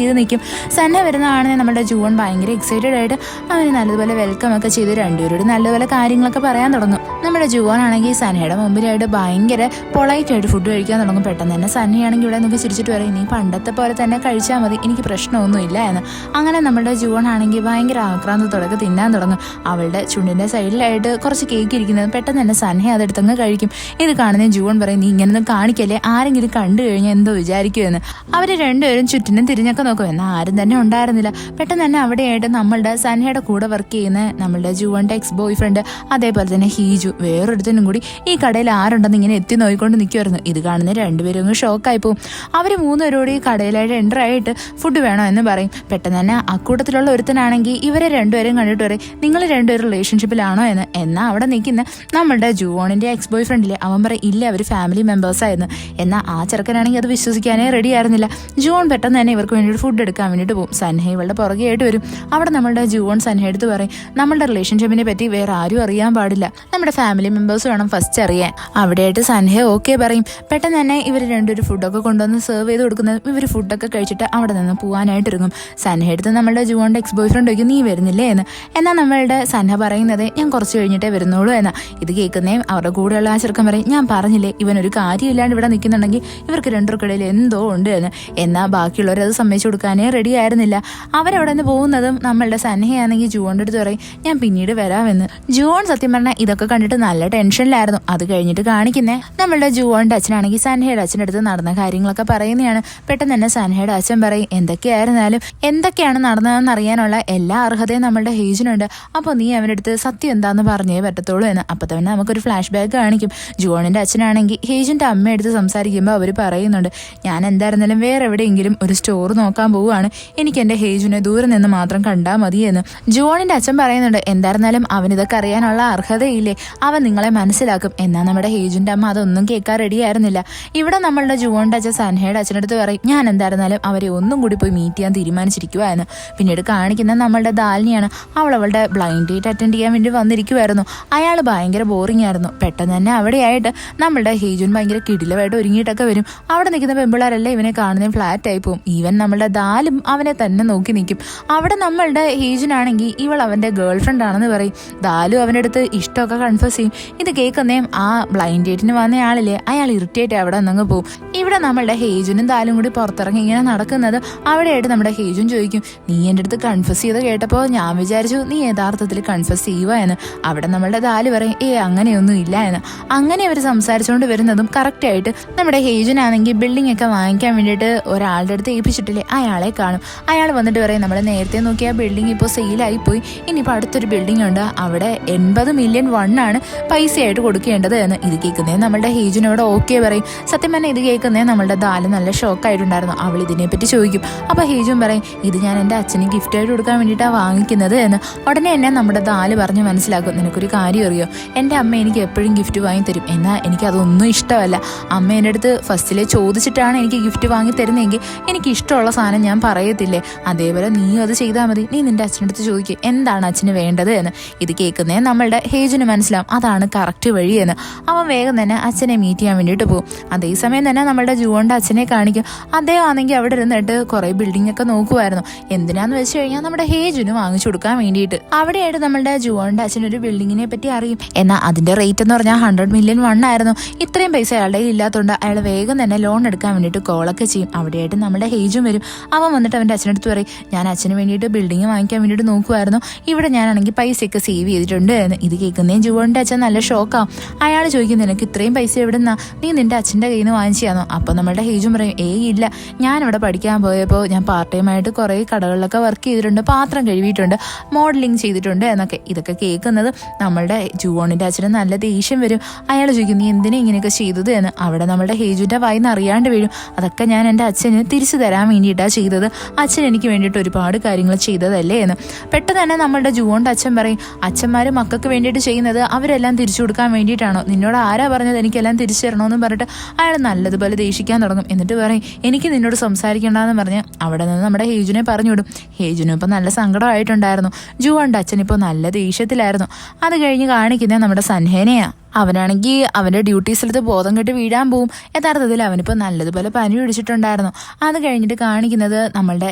ചെയ്ത് നിൽക്കും. സൻഹ വരുന്നതാണെന്ന് നമ്മുടെ ജുവോൺ ഭയങ്കര എക്സൈറ്റഡ് ആയിട്ട് അവന് നല്ലതുപോലെ വെൽക്കം ഒക്കെ ചെയ്ത് രണ്ടുപേരോട് നല്ലതുപോലെ കാര്യങ്ങളൊക്കെ പറയാൻ തുടങ്ങും. നമ്മുടെ ജുവോൺ ആണെങ്കിൽ സൻഹയുടെ മുമ്പിലായിട്ട് ഭയങ്കര പൊളൈറ്റ് ആയിട്ട് ഫുഡ് കഴിക്കാൻ തുടങ്ങും. പെട്ടെന്ന് തന്നെ സൻഹയാണെങ്കിൽ ഇവിടെ നമുക്ക് ചിരിച്ചിട്ട് പറയും, നീ പണ്ടത്തെ പോലെ തന്നെ കഴിച്ചാൽ മതി, എനിക്ക് പ്രശ്നമൊന്നുമില്ല എന്ന്. അങ്ങനെ നമ്മുടെ ജുവോൺ ആണെങ്കിൽ ഭയങ്കര ആക്രാന്തത്തോടെ തിന്നാൻ തുടങ്ങും. അവളുടെ ചുണ്ടിൻ്റെ സൈഡിലായിട്ട് കുറച്ച് കേക്ക് ഇരിക്കുന്നത് പെട്ടെന്ന് തന്നെ സൻഹ അതെടുത്തങ്ങ് കഴിക്കും. ഇത് കാണുന്ന ജുവോൺ പറയും, നീ ഇങ്ങനൊന്നും കാണിക്കല്ലേ, ആരെങ്കിലും കണ്ടു കഴിഞ്ഞാൽ എന്തോ വിചാരിക്കുമെന്ന്. അവർ രണ്ടുപേരും ചുറ്റിനും തിരിഞ്ഞൊക്കെ നോക്കും. എന്നാൽ ആരും തന്നെ ഉണ്ടായിരുന്നില്ല. പെട്ടെന്ന് തന്നെ അവിടെയായിട്ട് നമ്മളുടെ സൻഹയുടെ കൂടെ വർക്ക് ചെയ്യുന്ന നമ്മളുടെ ജുവോണിൻ്റെ എക്സ് ബോയ് ഫ്രണ്ട്, അതേപോലെ തന്നെ ഹീജു വേറൊരുത്തനും കൂടി ഈ കടയിൽ ആരുണ്ടെന്ന് ഇങ്ങനെ എത്തി നോക്കിക്കൊണ്ട് നിൽക്കുമായിരുന്നു. ഇത് കാണുന്ന രണ്ടുപേരും അങ്ങ് ഷോക്കായി പോകും. അവർ മൂന്നുപേരോട് ഈ കടയിലായിട്ട് എൻ്റർ ആയിട്ട് ഫുഡ് വേണോ എന്ന് പറയും. പെട്ടെന്ന് തന്നെ അക്കൂട്ടത്തിലുള്ള ഒരുത്തനാണെങ്കിൽ ഇവർ അവരെ രണ്ടുപേരും കണ്ടിട്ട് പറയും നിങ്ങൾ രണ്ടുപേരും റിലേഷൻഷിപ്പിലാണോ എന്ന്. എന്നാൽ അവിടെ നിൽക്കുന്ന നമ്മളുടെ ജുവോണിന്റെ എക്സ് ബോയ് ഫ്രണ്ടിലെ അവൻ പറയും ഇല്ല അവർ ഫാമിലി മെമ്പേഴ്സ് ആയിരുന്നു. എന്നാൽ ആ ചെറുക്കനാണെങ്കിൽ അത് വിശ്വസിക്കാനേ റെഡി ആയിരുന്നില്ല. ജുവോൺ പെട്ടെന്ന് തന്നെ ഇവർക്ക് വേണ്ടിയിട്ട് ഫുഡ് എടുക്കാൻ വേണ്ടിയിട്ട് പോകും. സൻഹ ഇവളുടെ പുറകെ ആയിട്ട് വരും. അവിടെ നമ്മളുടെ ജുവോൺ സൻഹ എടുത്ത് പറയും നമ്മളുടെ റിലേഷൻഷിപ്പിനെ പറ്റി വേറെ ആരും അറിയാൻ പാടില്ല, നമ്മുടെ ഫാമിലി മെമ്പേഴ്സ് വേണം ഫസ്റ്റ് അറിയാൻ. അവിടെയായിട്ട് സൻഹ ഓക്കെ പറയും. പെട്ടെന്ന് തന്നെ ഇവർ രണ്ടൊരു ഫുഡൊക്കെ കൊണ്ടുവന്ന് സെർവ് ചെയ്ത് കൊടുക്കുന്നത്. ഇവർ ഫുഡൊക്കെ കഴിച്ചിട്ട് അവിടെ നിന്ന് പോകാനായിട്ട് ഇറങ്ങും. സൻഹ എടുത്ത് നമ്മളുടെ ജുവോണിന്റെ എക്സ് ബോയ് ഫ്രണ്ട് ചോദിക്കും നീ വരുന്നില്ലേ എന്ന്. എന്നാൽ നമ്മളുടെ സൻഹ പറയുന്നത് ഞാൻ കുറച്ച് കഴിഞ്ഞിട്ടേ വരുന്നുള്ളൂ എന്ന്. ഇത് കേൾക്കുന്നേ അവരുടെ കൂടെയുള്ള ആ ചെറുക്കൻ പറയും ഞാൻ പറഞ്ഞില്ലേ ഇവനൊരു കാര്യമില്ലാണ്ട് ഇവിടെ നിൽക്കുന്നുണ്ടെങ്കിൽ ഇവർക്ക് രണ്ടുപേർക്കിടയിൽ എന്തോ ഉണ്ട് എന്ന്. എന്നാൽ ബാക്കിയുള്ളവർ അത് സമ്മതിച്ചു കൊടുക്കാനേ റെഡി ആയിരുന്നില്ല. അവരവിടെ നിന്ന് പോകുന്നതും നമ്മളുടെ സൻഹയാണെങ്കിൽ ജുവോണിന്റെ അടുത്ത് പറയും ഞാൻ പിന്നീട് വരാമെന്ന്. ജുവോൺ സത്യം പറഞ്ഞാൽ ഇതൊക്കെ കണ്ടിട്ട് നല്ല ടെൻഷനിലായിരുന്നു. അത് കഴിഞ്ഞിട്ട് കാണിക്കുന്നേ നമ്മളുടെ ജുവോണിന്റെ അച്ഛനാണെങ്കിൽ സൻഹയുടെ അച്ഛൻ്റെ അടുത്ത് നടന്ന കാര്യങ്ങളൊക്കെ പറയുന്നതാണ്. പെട്ടെന്ന് തന്നെ സൻഹയുടെ അച്ഛൻ പറയും എന്തൊക്കെയായിരുന്നാലും എന്തൊക്കെയാണ് നടന്നതെന്ന് അറിയാനുള്ള എല്ലാ അർഹതയും നമ്മളുടെ ഹേജിനുണ്ട്. അപ്പോൾ നീ അവൻ്റെ അടുത്ത് സത്യം എന്താന്ന് പറഞ്ഞേ പറ്റത്തുള്ളൂ എന്ന്. അപ്പോൾ തന്നെ നമുക്കൊരു ഫ്ലാഷ് ബാക്ക് കാണിക്കും. ജുവോണിന്റെ അച്ഛനാണെങ്കിൽ ഹേജിന്റെ അമ്മ എടുത്ത് സംസാരിക്കുമ്പോൾ അവർ പറയുന്നുണ്ട് ഞാൻ എന്തായിരുന്നാലും വേറെ എവിടെയെങ്കിലും ഒരു സ്റ്റോർ നോക്കാൻ പോവുകയാണ്, എനിക്ക് എൻ്റെ ഹേജിനെ ദൂരെ നിന്ന് മാത്രം കണ്ടാൽ മതി എന്ന്. ജുവോണിന്റെ അച്ഛൻ പറയുന്നുണ്ട് എന്തായിരുന്നാലും അവനിതൊക്കെ അറിയാനുള്ള അർഹതയില്ലേ, അവൻ നിങ്ങളെ മനസ്സിലാക്കും. എന്നാൽ നമ്മുടെ ഹേജിന്റെ അമ്മ അതൊന്നും കേൾക്കാൻ റെഡിയായിരുന്നില്ല. ഇവിടെ നമ്മളുടെ ജുവോണിന്റെ അച്ഛൻ സൻഹയുടെ അച്ഛനടുത്ത് പറയും ഞാൻ എന്തായിരുന്നാലും അവരെ ഒന്നും കൂടി പോയി മീറ്റ് ചെയ്യാൻ തീരുമാനിച്ചിരിക്കുക എന്ന്. പിന്നീട് കാണിക്കുന്ന നമ്മളുടെ ദാലിനിയാണ്. അവളുടെ ബ്ലൈൻഡ് ഡേറ്റ് അറ്റൻഡ് ചെയ്യാൻ വേണ്ടി വന്നിരിക്കുമായിരുന്നു. അയാൾ ഭയങ്കര ബോറിംഗ് ആയിരുന്നു. പെട്ടെന്ന് തന്നെ അവിടെയായിട്ട് നമ്മളുടെ ഹേജുൻ ഭയങ്കര കിടിലമായിട്ട് ഒരുങ്ങിയിട്ടൊക്കെ വരും. അവിടെ നിൽക്കുന്ന പെമ്പിളാരെല്ലാം ഇവനെ കാണുന്ന ഫ്ലാറ്റ് ആയി പോകും. ഈവൻ നമ്മളുടെ ദാലും അവനെ തന്നെ നോക്കി നിൽക്കും. അവിടെ നമ്മളുടെ ഹേജുനാണെങ്കിൽ ഇവൾ അവൻ്റെ ഗേൾ ഫ്രണ്ട് ആണെന്ന് പറയും. ദാലു അവൻ്റെ അടുത്ത് ഇഷ്ടമൊക്കെ കൺഫ്യൂസ് ചെയ്യും. ഇത് കേൾക്കുന്നേം ആ ബ്ലൈൻഡ് ഡേറ്റിന് വന്ന ആളില്ലേ അയാൾ ഇറിറ്റേറ്റ് അവിടെ നിന്ന് പോകും. ഇവിടെ നമ്മളുടെ ഹേജുനും ദാലും കൂടി പുറത്തിറങ്ങി ഇങ്ങനെ നടക്കുന്നത് അവിടെയായിട്ട് നമ്മുടെ ഹേജുൻ ചോദിക്കും നീ എൻ്റെ അടുത്ത് കൺഫ്യൂസ് ചെയ്ത് കേട്ടപ്പോൾ ഞാൻ വിചാരിച്ചു നീ യഥാർത്ഥത്തിൽ കൺഫ്യൂസ് ചെയ്യുക എന്ന്. അവിടെ നമ്മളുടെ ദാല് പറയും അങ്ങനെയൊന്നും ഇല്ല എന്ന്. അങ്ങനെ അവർ സംസാരിച്ചുകൊണ്ട് വരുന്നതും കറക്റ്റായിട്ട് നമ്മുടെ ഹേജുനാണെങ്കിൽ ബിൽഡിംഗ് ഒക്കെ വാങ്ങിക്കാൻ വേണ്ടിയിട്ട് ഒരാളുടെ അടുത്ത് ഏൽപ്പിച്ചിട്ടില്ലേ അയാളെ കാണും. അയാൾ വന്നിട്ട് പറയും നമ്മൾ നേരത്തെ നോക്കിയ ബിൽഡിംഗ് ഇപ്പോൾ സെയിലായി പോയി, ഇനിയിപ്പോൾ അടുത്തൊരു ബിൽഡിംഗ് ഉണ്ട് അവിടെ 80 മില്യൺ വണ്ണാണ് പൈസയായിട്ട് കൊടുക്കേണ്ടത് എന്ന്. ഇത് കേൾക്കുന്നേ നമ്മളുടെ ഹേജുനോട് ഓക്കെ പറയും. സത്യം പറഞ്ഞാൽ ഇത് കേൾക്കുന്നേ നമ്മളുടെ ദാല് നല്ല ഷോക്കായിട്ടുണ്ടായിരുന്നു. അവൾ ഇതിനെപ്പറ്റി ചോദിക്കും. അപ്പോൾ ഹേജുൻ പറയും ഇത് ഞാൻ എൻ്റെ അച്ഛന് ഗിഫ്റ്റായിട്ട് കൊടുക്കാൻ വേണ്ടിയിട്ടാണ് വാങ്ങിക്കുന്നത് എന്ന്. ഉടനെ തന്നെ നമ്മുടെ ദാല് പറഞ്ഞ് മനസ്സിലാക്കും നിനക്കൊരു കാര്യം അറിയോ, എൻ്റെ അമ്മ എനിക്ക് എപ്പോഴും ഗിഫ്റ്റ് വാങ്ങി തരും, എന്നാൽ എനിക്കതൊന്നും ഇഷ്ടമല്ല. അമ്മ എൻ്റെ അടുത്ത് ഫസ്റ്റിലെ ചോദിച്ചിട്ടാണ് എനിക്ക് ഗിഫ്റ്റ് വാങ്ങി തരുന്നതെങ്കിൽ എനിക്ക് ഇഷ്ടമുള്ള സാധനം ഞാൻ പറയത്തില്ലേ, അതേപോലെ നീയും അത് ചെയ്താൽ മതി. നീ നിൻ്റെ അച്ഛനടുത്ത് ചോദിക്കുക എന്താണ് അച്ഛന് വേണ്ടത് എന്ന്. ഇത് കേൾക്കുന്നേ നമ്മളുടെ ഹേജിന് മനസ്സിലാവും അതാണ് കറക്റ്റ് വഴിയെന്ന്. അവൻ വേഗം തന്നെ അച്ഛനെ മീറ്റ് ചെയ്യാൻ വേണ്ടിയിട്ട് പോകും. അതേസമയം തന്നെ നമ്മളുടെ ജുവോണിൻ്റെ അച്ഛനെ കാണിക്കും. അദ്ദേഹം ആണെങ്കിൽ അവിടെ ഇരുന്നിട്ട് കുറേ ബിൽഡിംഗ് ഒക്കെ നോക്കുമായിരുന്നു. എന്തിനാന്ന് വെച്ച് കഴിഞ്ഞാൽ നമ്മുടെ ഹേജിന് വാങ്ങിച്ചു കൊടുക്കാൻ വേണ്ടിയിട്ട്. അവിടെയായിട്ട് നമ്മളുടെ ജുവോണിൻ്റെ അച്ഛനൊരു ബിൽഡിങ്ങിനെ പറ്റി അറിയും. എന്നാൽ അതിൻ്റെ റേറ്റ് എന്ന് പറഞ്ഞാൽ 100 മില്യൺ വണ്ണായിരുന്നു. ഇത്രയും പൈസ അയാളുടെ ഇല്ലാത്തതുകൊണ്ട് അയാൾ വേഗം തന്നെ ലോൺ എടുക്കാൻ വേണ്ടിയിട്ട് കോളൊക്കെ ചെയ്യും. അവിടെയായിട്ട് നമ്മുടെ ഹേജും വരും. അവൻ വന്നിട്ട് അവൻ്റെ അച്ഛനടുത്ത് പറയും ഞാൻ അച്ഛന് വേണ്ടിയിട്ട് ബിൽഡിംഗ് വാങ്ങിക്കാൻ വേണ്ടിയിട്ട് നോക്കുമായിരുന്നു, ഇവിടെ ഞാനാണെങ്കിൽ പൈസയൊക്കെ സേവ് ചെയ്തിട്ടുണ്ട് എന്ന്. ഇത് കേൾക്കുന്നേ ജുവോണിൻ്റെ അച്ഛൻ നല്ല ഷോക്കാവും. അയാൾ ചോദിക്കും നിനക്ക് ഇത്രയും പൈസ എവിടുന്നാ, നീ നിൻ്റെ അച്ഛൻ്റെ കയ്യിൽ നിന്ന് വാങ്ങിച്ചാന്നോ? അപ്പോൾ നമ്മുടെ ഹേജും പറയും ഇല്ല, ഞാനിവിടെ പഠിക്കാൻ പോയപ്പോൾ ഞാൻ പാർട്ട് ടൈം ആയിട്ട് കുറേ കടകളിലൊക്കെ വർക്ക് ചെയ്തിട്ടുണ്ട്, പാത്രം കഴുകിയിട്ടുണ്ട്, മോഡലിംഗ് ചെയ്തിട്ടുണ്ട് എന്നൊക്കെ. ഇതൊക്കെ കേൾക്കുന്നത് നമ്മളുടെ ജുവോണിൻ്റെ അച്ഛന് നല്ല ദേഷ്യം വരും. അയാൾ ചോദിക്കും നീ എന്തിനാ ഇങ്ങനെയൊക്കെ ചെയ്തത് എന്ന്. അവിടെ നമ്മുടെ ഹേജുൻ്റെ വായിന്ന് അറിയാണ്ട് വീഴും. അതൊക്കെ ഞാൻ എൻ്റെ അച്ഛന് തിരിച്ചു തരാൻ വേണ്ടിയിട്ടാണ് ചെയ്തത്, അച്ഛൻ എനിക്ക് വേണ്ടിയിട്ട് ഒരുപാട് കാര്യങ്ങൾ ചെയ്തതല്ലേ എന്ന്. പെട്ടെന്ന് തന്നെ നമ്മളുടെ ജുവോണിൻ്റെ അച്ഛൻ പറയും അച്ഛന്മാർ മക്കൾക്ക് വേണ്ടിയിട്ട് ചെയ്യുന്നത് അവരെല്ലാം തിരിച്ചു കൊടുക്കാൻ വേണ്ടിയിട്ടാണോ, നിന്നോട് ആരാ പറഞ്ഞത് എനിക്കെല്ലാം തിരിച്ചു തരണമെന്ന് പറഞ്ഞിട്ട് അയാൾ നല്ലതുപോലെ ദേഷിക്കാൻ തുടങ്ങും. എന്നിട്ട് പറയും എനിക്ക് നിന്നോട് സംസാരിക്കേണ്ടെന്ന് പറഞ്ഞ് അവിടെ നിന്ന് നമ്മുടെ ഹേജുനെ പറഞ്ഞു വിടും. ഹേജുനും ഇപ്പം നല്ല സങ്കടമായിട്ടുണ്ടായിരുന്നു. ജുവോണിൻ്റെ അച്ഛൻ ഇപ്പോൾ നല്ല ദേഷ്യത്തിലായിരുന്നു. അത് കഴിഞ്ഞ് കാണിക്കുന്നത് നമ്മുടെ സൻഹേനെയാണ്. അവനാണെങ്കിൽ അവൻ്റെ ഡ്യൂട്ടി സ്ഥലത്ത് ബോധം കെട്ട് വീഴാൻ പോവും. യഥാർത്ഥത്തിൽ അവനിപ്പോൾ നല്ലതുപോലെ പനി പിടിച്ചിട്ടുണ്ടായിരുന്നു. അത് കഴിഞ്ഞിട്ട് കാണിക്കുന്നത് നമ്മളുടെ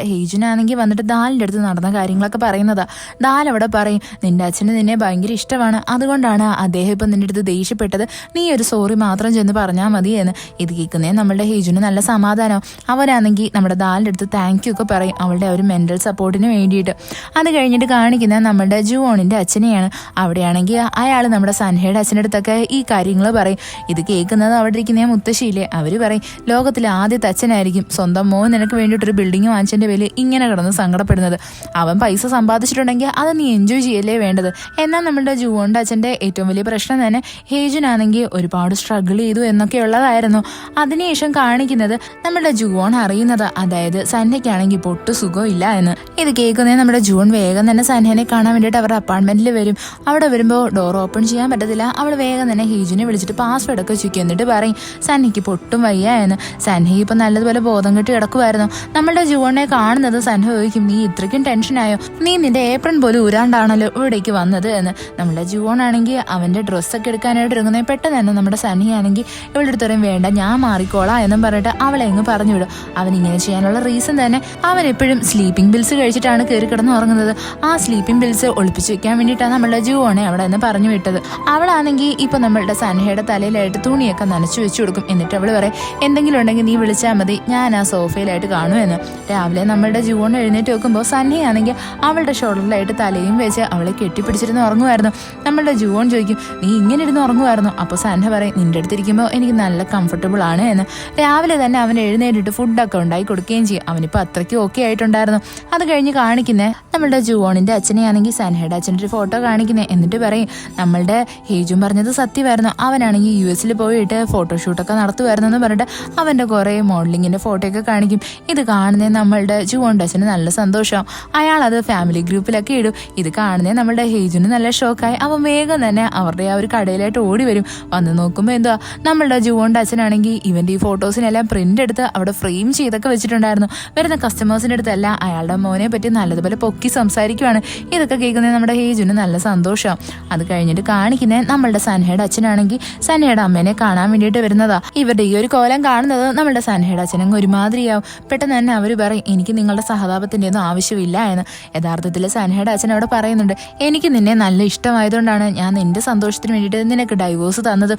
ഹേജുനാണെങ്കിൽ വന്നിട്ട് ദാലിൻ്റെ അടുത്ത് നടന്ന കാര്യങ്ങളൊക്കെ പറയുന്നതാണ്. ദാൽ അവിടെ പറയും നിൻ്റെ അച്ഛന് നിന്നെ ഭയങ്കര ഇഷ്ടമാണ്, അതുകൊണ്ടാണ് അദ്ദേഹം ഇപ്പം നിൻ്റെ അടുത്ത് ദേഷ്യപ്പെട്ടത്, നീ ഒരു സോറി മാത്രം ചെന്ന് പറഞ്ഞാൽ മതി എന്ന്. ഇത് കേൾക്കുന്നേ നമ്മളുടെ ഹേജുന് നല്ല സമാധാനം. അവനാണെങ്കിൽ നമ്മുടെ ദാലിൻ്റെ അടുത്ത് താങ്ക് യു ഒക്കെ പറയും അവളുടെ ഒരു മെൻ്റൽ സപ്പോർട്ടിന് വേണ്ടിയിട്ട്. അത് കഴിഞ്ഞിട്ട് കാണിക്കുന്നത് നമ്മളുടെ ജുവോണിൻ്റെ അച്ഛനെയാണ്. അവിടെയാണെങ്കിൽ അയാൾ നമ്മുടെ സൻഹയുടെ അച്ഛൻ്റെ അടുത്തൊക്കെ എന്നൊക്കെ ഈ കാര്യങ്ങൾ പറയും. ഇത് കേൾക്കുന്നത് അവിടെ ഇരിക്കുന്ന മുത്തശ്ശിയില്ലേ, അവര് പറയും ലോകത്തിലെ ആദ്യത്തെ അച്ഛനായിരിക്കും സ്വന്തം മോൻ നിനക്ക് വേണ്ടിയിട്ടൊരു ബിൽഡിംഗ് വാങ്ങിച്ചതിന്റെ പേരിൽ ഇങ്ങനെ കിടന്ന് സങ്കടപ്പെടുന്നത്. അവൻ പൈസ സമ്പാദിച്ചിട്ടുണ്ടെങ്കിൽ അത് നീ എൻജോയ് ചെയ്യല്ലേ വേണ്ടത്. എന്നാൽ നമ്മളുടെ ജുവോന്റെ അച്ഛന്റെ ഏറ്റവും വലിയ പ്രശ്നം തന്നെ ഹേജുനാണെങ്കിൽ ഒരുപാട് സ്ട്രഗിൾ ചെയ്തു എന്നൊക്കെ ഉള്ളതായിരുന്നു. അതിനുശേഷം കാണിക്കുന്നത് നമ്മുടെ ജുവോൺ അറിയുന്നത്, അതായത് സന്നയ്ക്കാണെങ്കിൽ പൊട്ടു സുഖമില്ല എന്ന്. ഇത് കേൾക്കുന്നത് നമ്മുടെ ജൂൺ വേഗം തന്നെ സന്നയെ കാണാൻ വേണ്ടിയിട്ട് അവരുടെ അപ്പാർട്ട്മെന്റിൽ വരും. അവിടെ വരുമ്പോൾ ഡോർ ഓപ്പൺ ചെയ്യാൻ പറ്റത്തില്ല. അവൾ വേഗം തന്നെ ഹേജുനെ വിളിച്ചിട്ട് പാസ്വേഡ് ഒക്കെ ചുക്കി എന്നിട്ട് പറയും സന്നയ്ക്ക് പൊട്ടും വയ്യ എന്ന്. സൻഹ ഇപ്പൊ നല്ലതുപോലെ ബോധം കെട്ടി കിടക്കുമായിരുന്നു. നമ്മളുടെ ജുവോണിനെ കാണുന്നത് സൻഹ ചോദിക്കും, നീ ഇത്രയ്ക്കും ടെൻഷനായോ, നീ നിന്റെ ഏപ്രൺ പോലും ഉരാണ്ടാണല്ലോ ഇവിടേക്ക് വന്നത് എന്ന്. നമ്മുടെ ജുവോൺ ആണെങ്കിൽ അവന്റെ ഡ്രസ്സൊക്കെ എടുക്കാനായിട്ട് ഇറങ്ങുന്നത് പെട്ടെന്ന് തന്നെ നമ്മുടെ സൻഹയാണെങ്കിൽ ഇവളുടെ അടുത്തറിയും വേണ്ട ഞാൻ മാറിക്കോളാം എന്നും പറഞ്ഞിട്ട് അവളെ അങ്ങ് പറഞ്ഞുവിടും. അവൻ ഇങ്ങനെ ചെയ്യാനുള്ള റീസൺ തന്നെ അവൻ എപ്പോഴും സ്ലീപ്പിംഗ് പിൽസ് കഴിച്ചിട്ടാണ് കയറി കിടന്ന് ഉറങ്ങുന്നത്. ആ സ്ലീപ്പിംഗ് പിൽസ് ഒളിപ്പിച്ച് വെക്കാൻ വേണ്ടിയിട്ടാണ് നമ്മളുടെ ജുവോണെ അവിടെ നിന്ന് പറഞ്ഞു വിട്ടത്. അവളാണെങ്കിൽ ഇപ്പൊ നമ്മളുടെ സൻഹയുടെ തലയിലായിട്ട് തുണിയൊക്കെ നനച്ചു വെച്ചു കൊടുക്കും. എന്നിട്ട് അവള് പറയും എന്തെങ്കിലും ഉണ്ടെങ്കിൽ നീ വിളിച്ചാൽ മതി, ഞാൻ ആ സോഫയിലായിട്ട് കാണുമെന്ന്. രാവിലെ നമ്മളുടെ ജുവോൺ എഴുന്നേറ്റ് വെക്കുമ്പോൾ സൻഹയാണെങ്കിൽ അവളുടെ ഷോൾഡറിലായിട്ട് തലയും വെച്ച് അവളെ കെട്ടിപ്പിടിച്ചിരുന്ന് ഉറങ്ങുമായിരുന്നു. നമ്മളുടെ ജുവോൺ ചോദിക്കും നീ ഇങ്ങനെ ഇരുന്ന് ഉറങ്ങുമായിരുന്നു. അപ്പോൾ സൻഹ പറയും നിന്റെ അടുത്തിരിക്കുമ്പോൾ എനിക്ക് നല്ല കംഫർട്ടബിൾ ആണ് എന്ന്. രാവിലെ തന്നെ അവൻ എഴുന്നേറ്റിട്ട് ഫുഡൊക്കെ ഉണ്ടാക്കി കൊടുക്കുകയും ചെയ്യും. അവനിപ്പോൾ അത്രയ്ക്ക് ഓക്കെ ആയിട്ടുണ്ടായിരുന്നു. അത് കഴിഞ്ഞ് കാണിക്കുന്നത് നമ്മളുടെ ജുവോണിന്റെ അച്ഛനെയാണെങ്കിൽ സൻഹയുടെ അച്ഛൻ്റെ ഒരു ഫോട്ടോ കാണിക്കുന്നത്. എന്നിട്ട് പറയും നമ്മളുടെ ഹേജും പറഞ്ഞത് സത്യമായിരുന്നു, അവനാണെങ്കിൽ US പോയിട്ട് ഫോട്ടോഷൂട്ടൊക്കെ നടത്തുമായിരുന്നു എന്ന് പറഞ്ഞിട്ട് അവൻ്റെ കുറേ മോഡലിങ്ങിൻ്റെ ഫോട്ടോയൊക്കെ കാണിക്കും. ഇത് കാണുന്നത് നമ്മളുടെ ജുവോണിന്റെ അച്ഛന് നല്ല സന്തോഷം. അയാൾ അത് ഫാമിലി ഗ്രൂപ്പിലൊക്കെ ഇടും. ഇത് കാണുന്നത് നമ്മളുടെ ഹേജുന് നല്ല ഷോക്കായി. അവൻ വേഗം തന്നെ അവരുടെ ആ ഒരു കടയിലായിട്ട് ഓടി വരും. വന്ന് നോക്കുമ്പോൾ എന്താ നമ്മളുടെ ജുവോണിന്റെ അച്ഛനാണെങ്കിൽ ഇവൻ്റെ ഈ ഫോട്ടോസിനെല്ലാം പ്രിന്റ് എടുത്ത് അവിടെ ഫ്രെയിം ചെയ്തൊക്കെ വെച്ചിട്ടുണ്ടായിരുന്നു. വരുന്ന കസ്റ്റമേഴ്സിൻ്റെ അടുത്തല്ല അയാളുടെ മോനെ പറ്റി നല്ലതുപോലെ പൊക്കി സംസാരിക്കുവാണ്. ഇതൊക്കെ കേൾക്കുന്നത് നമ്മുടെ ഹേജുന് നല്ല സന്തോഷം. അത് കഴിഞ്ഞിട്ട് കാണിക്കുന്നത് നമ്മളുടെ സൻഹയുടെ അച്ഛനാണെങ്കിൽ സൻഹയുടെ അമ്മേനെ കാണാൻ വേണ്ടിയിട്ട് വരുന്നതാ. ഇവരുടെ ഈ ഒരു കോലം കാണുന്നത് നമ്മളുടെ സൻഹയുടെ അച്ഛനങ്ങ് ഒരുമാതിരിയാവും. പെട്ടെന്ന് തന്നെ അവർ പറയും എനിക്ക് നിങ്ങളുടെ സഹതാപത്തിൻ്റെ ഒന്നും ആവശ്യമില്ല എന്ന്. യഥാർത്ഥത്തിൽ സൻഹയുടെ അച്ഛൻ അവിടെ പറയുന്നുണ്ട് എനിക്ക് നിന്നെ നല്ല ഇഷ്ടമായതുകൊണ്ടാണ് ഞാൻ നിന്റെ സന്തോഷത്തിന് വേണ്ടിയിട്ട് നിനക്ക് ഡൈവോഴ്സ് തന്നതും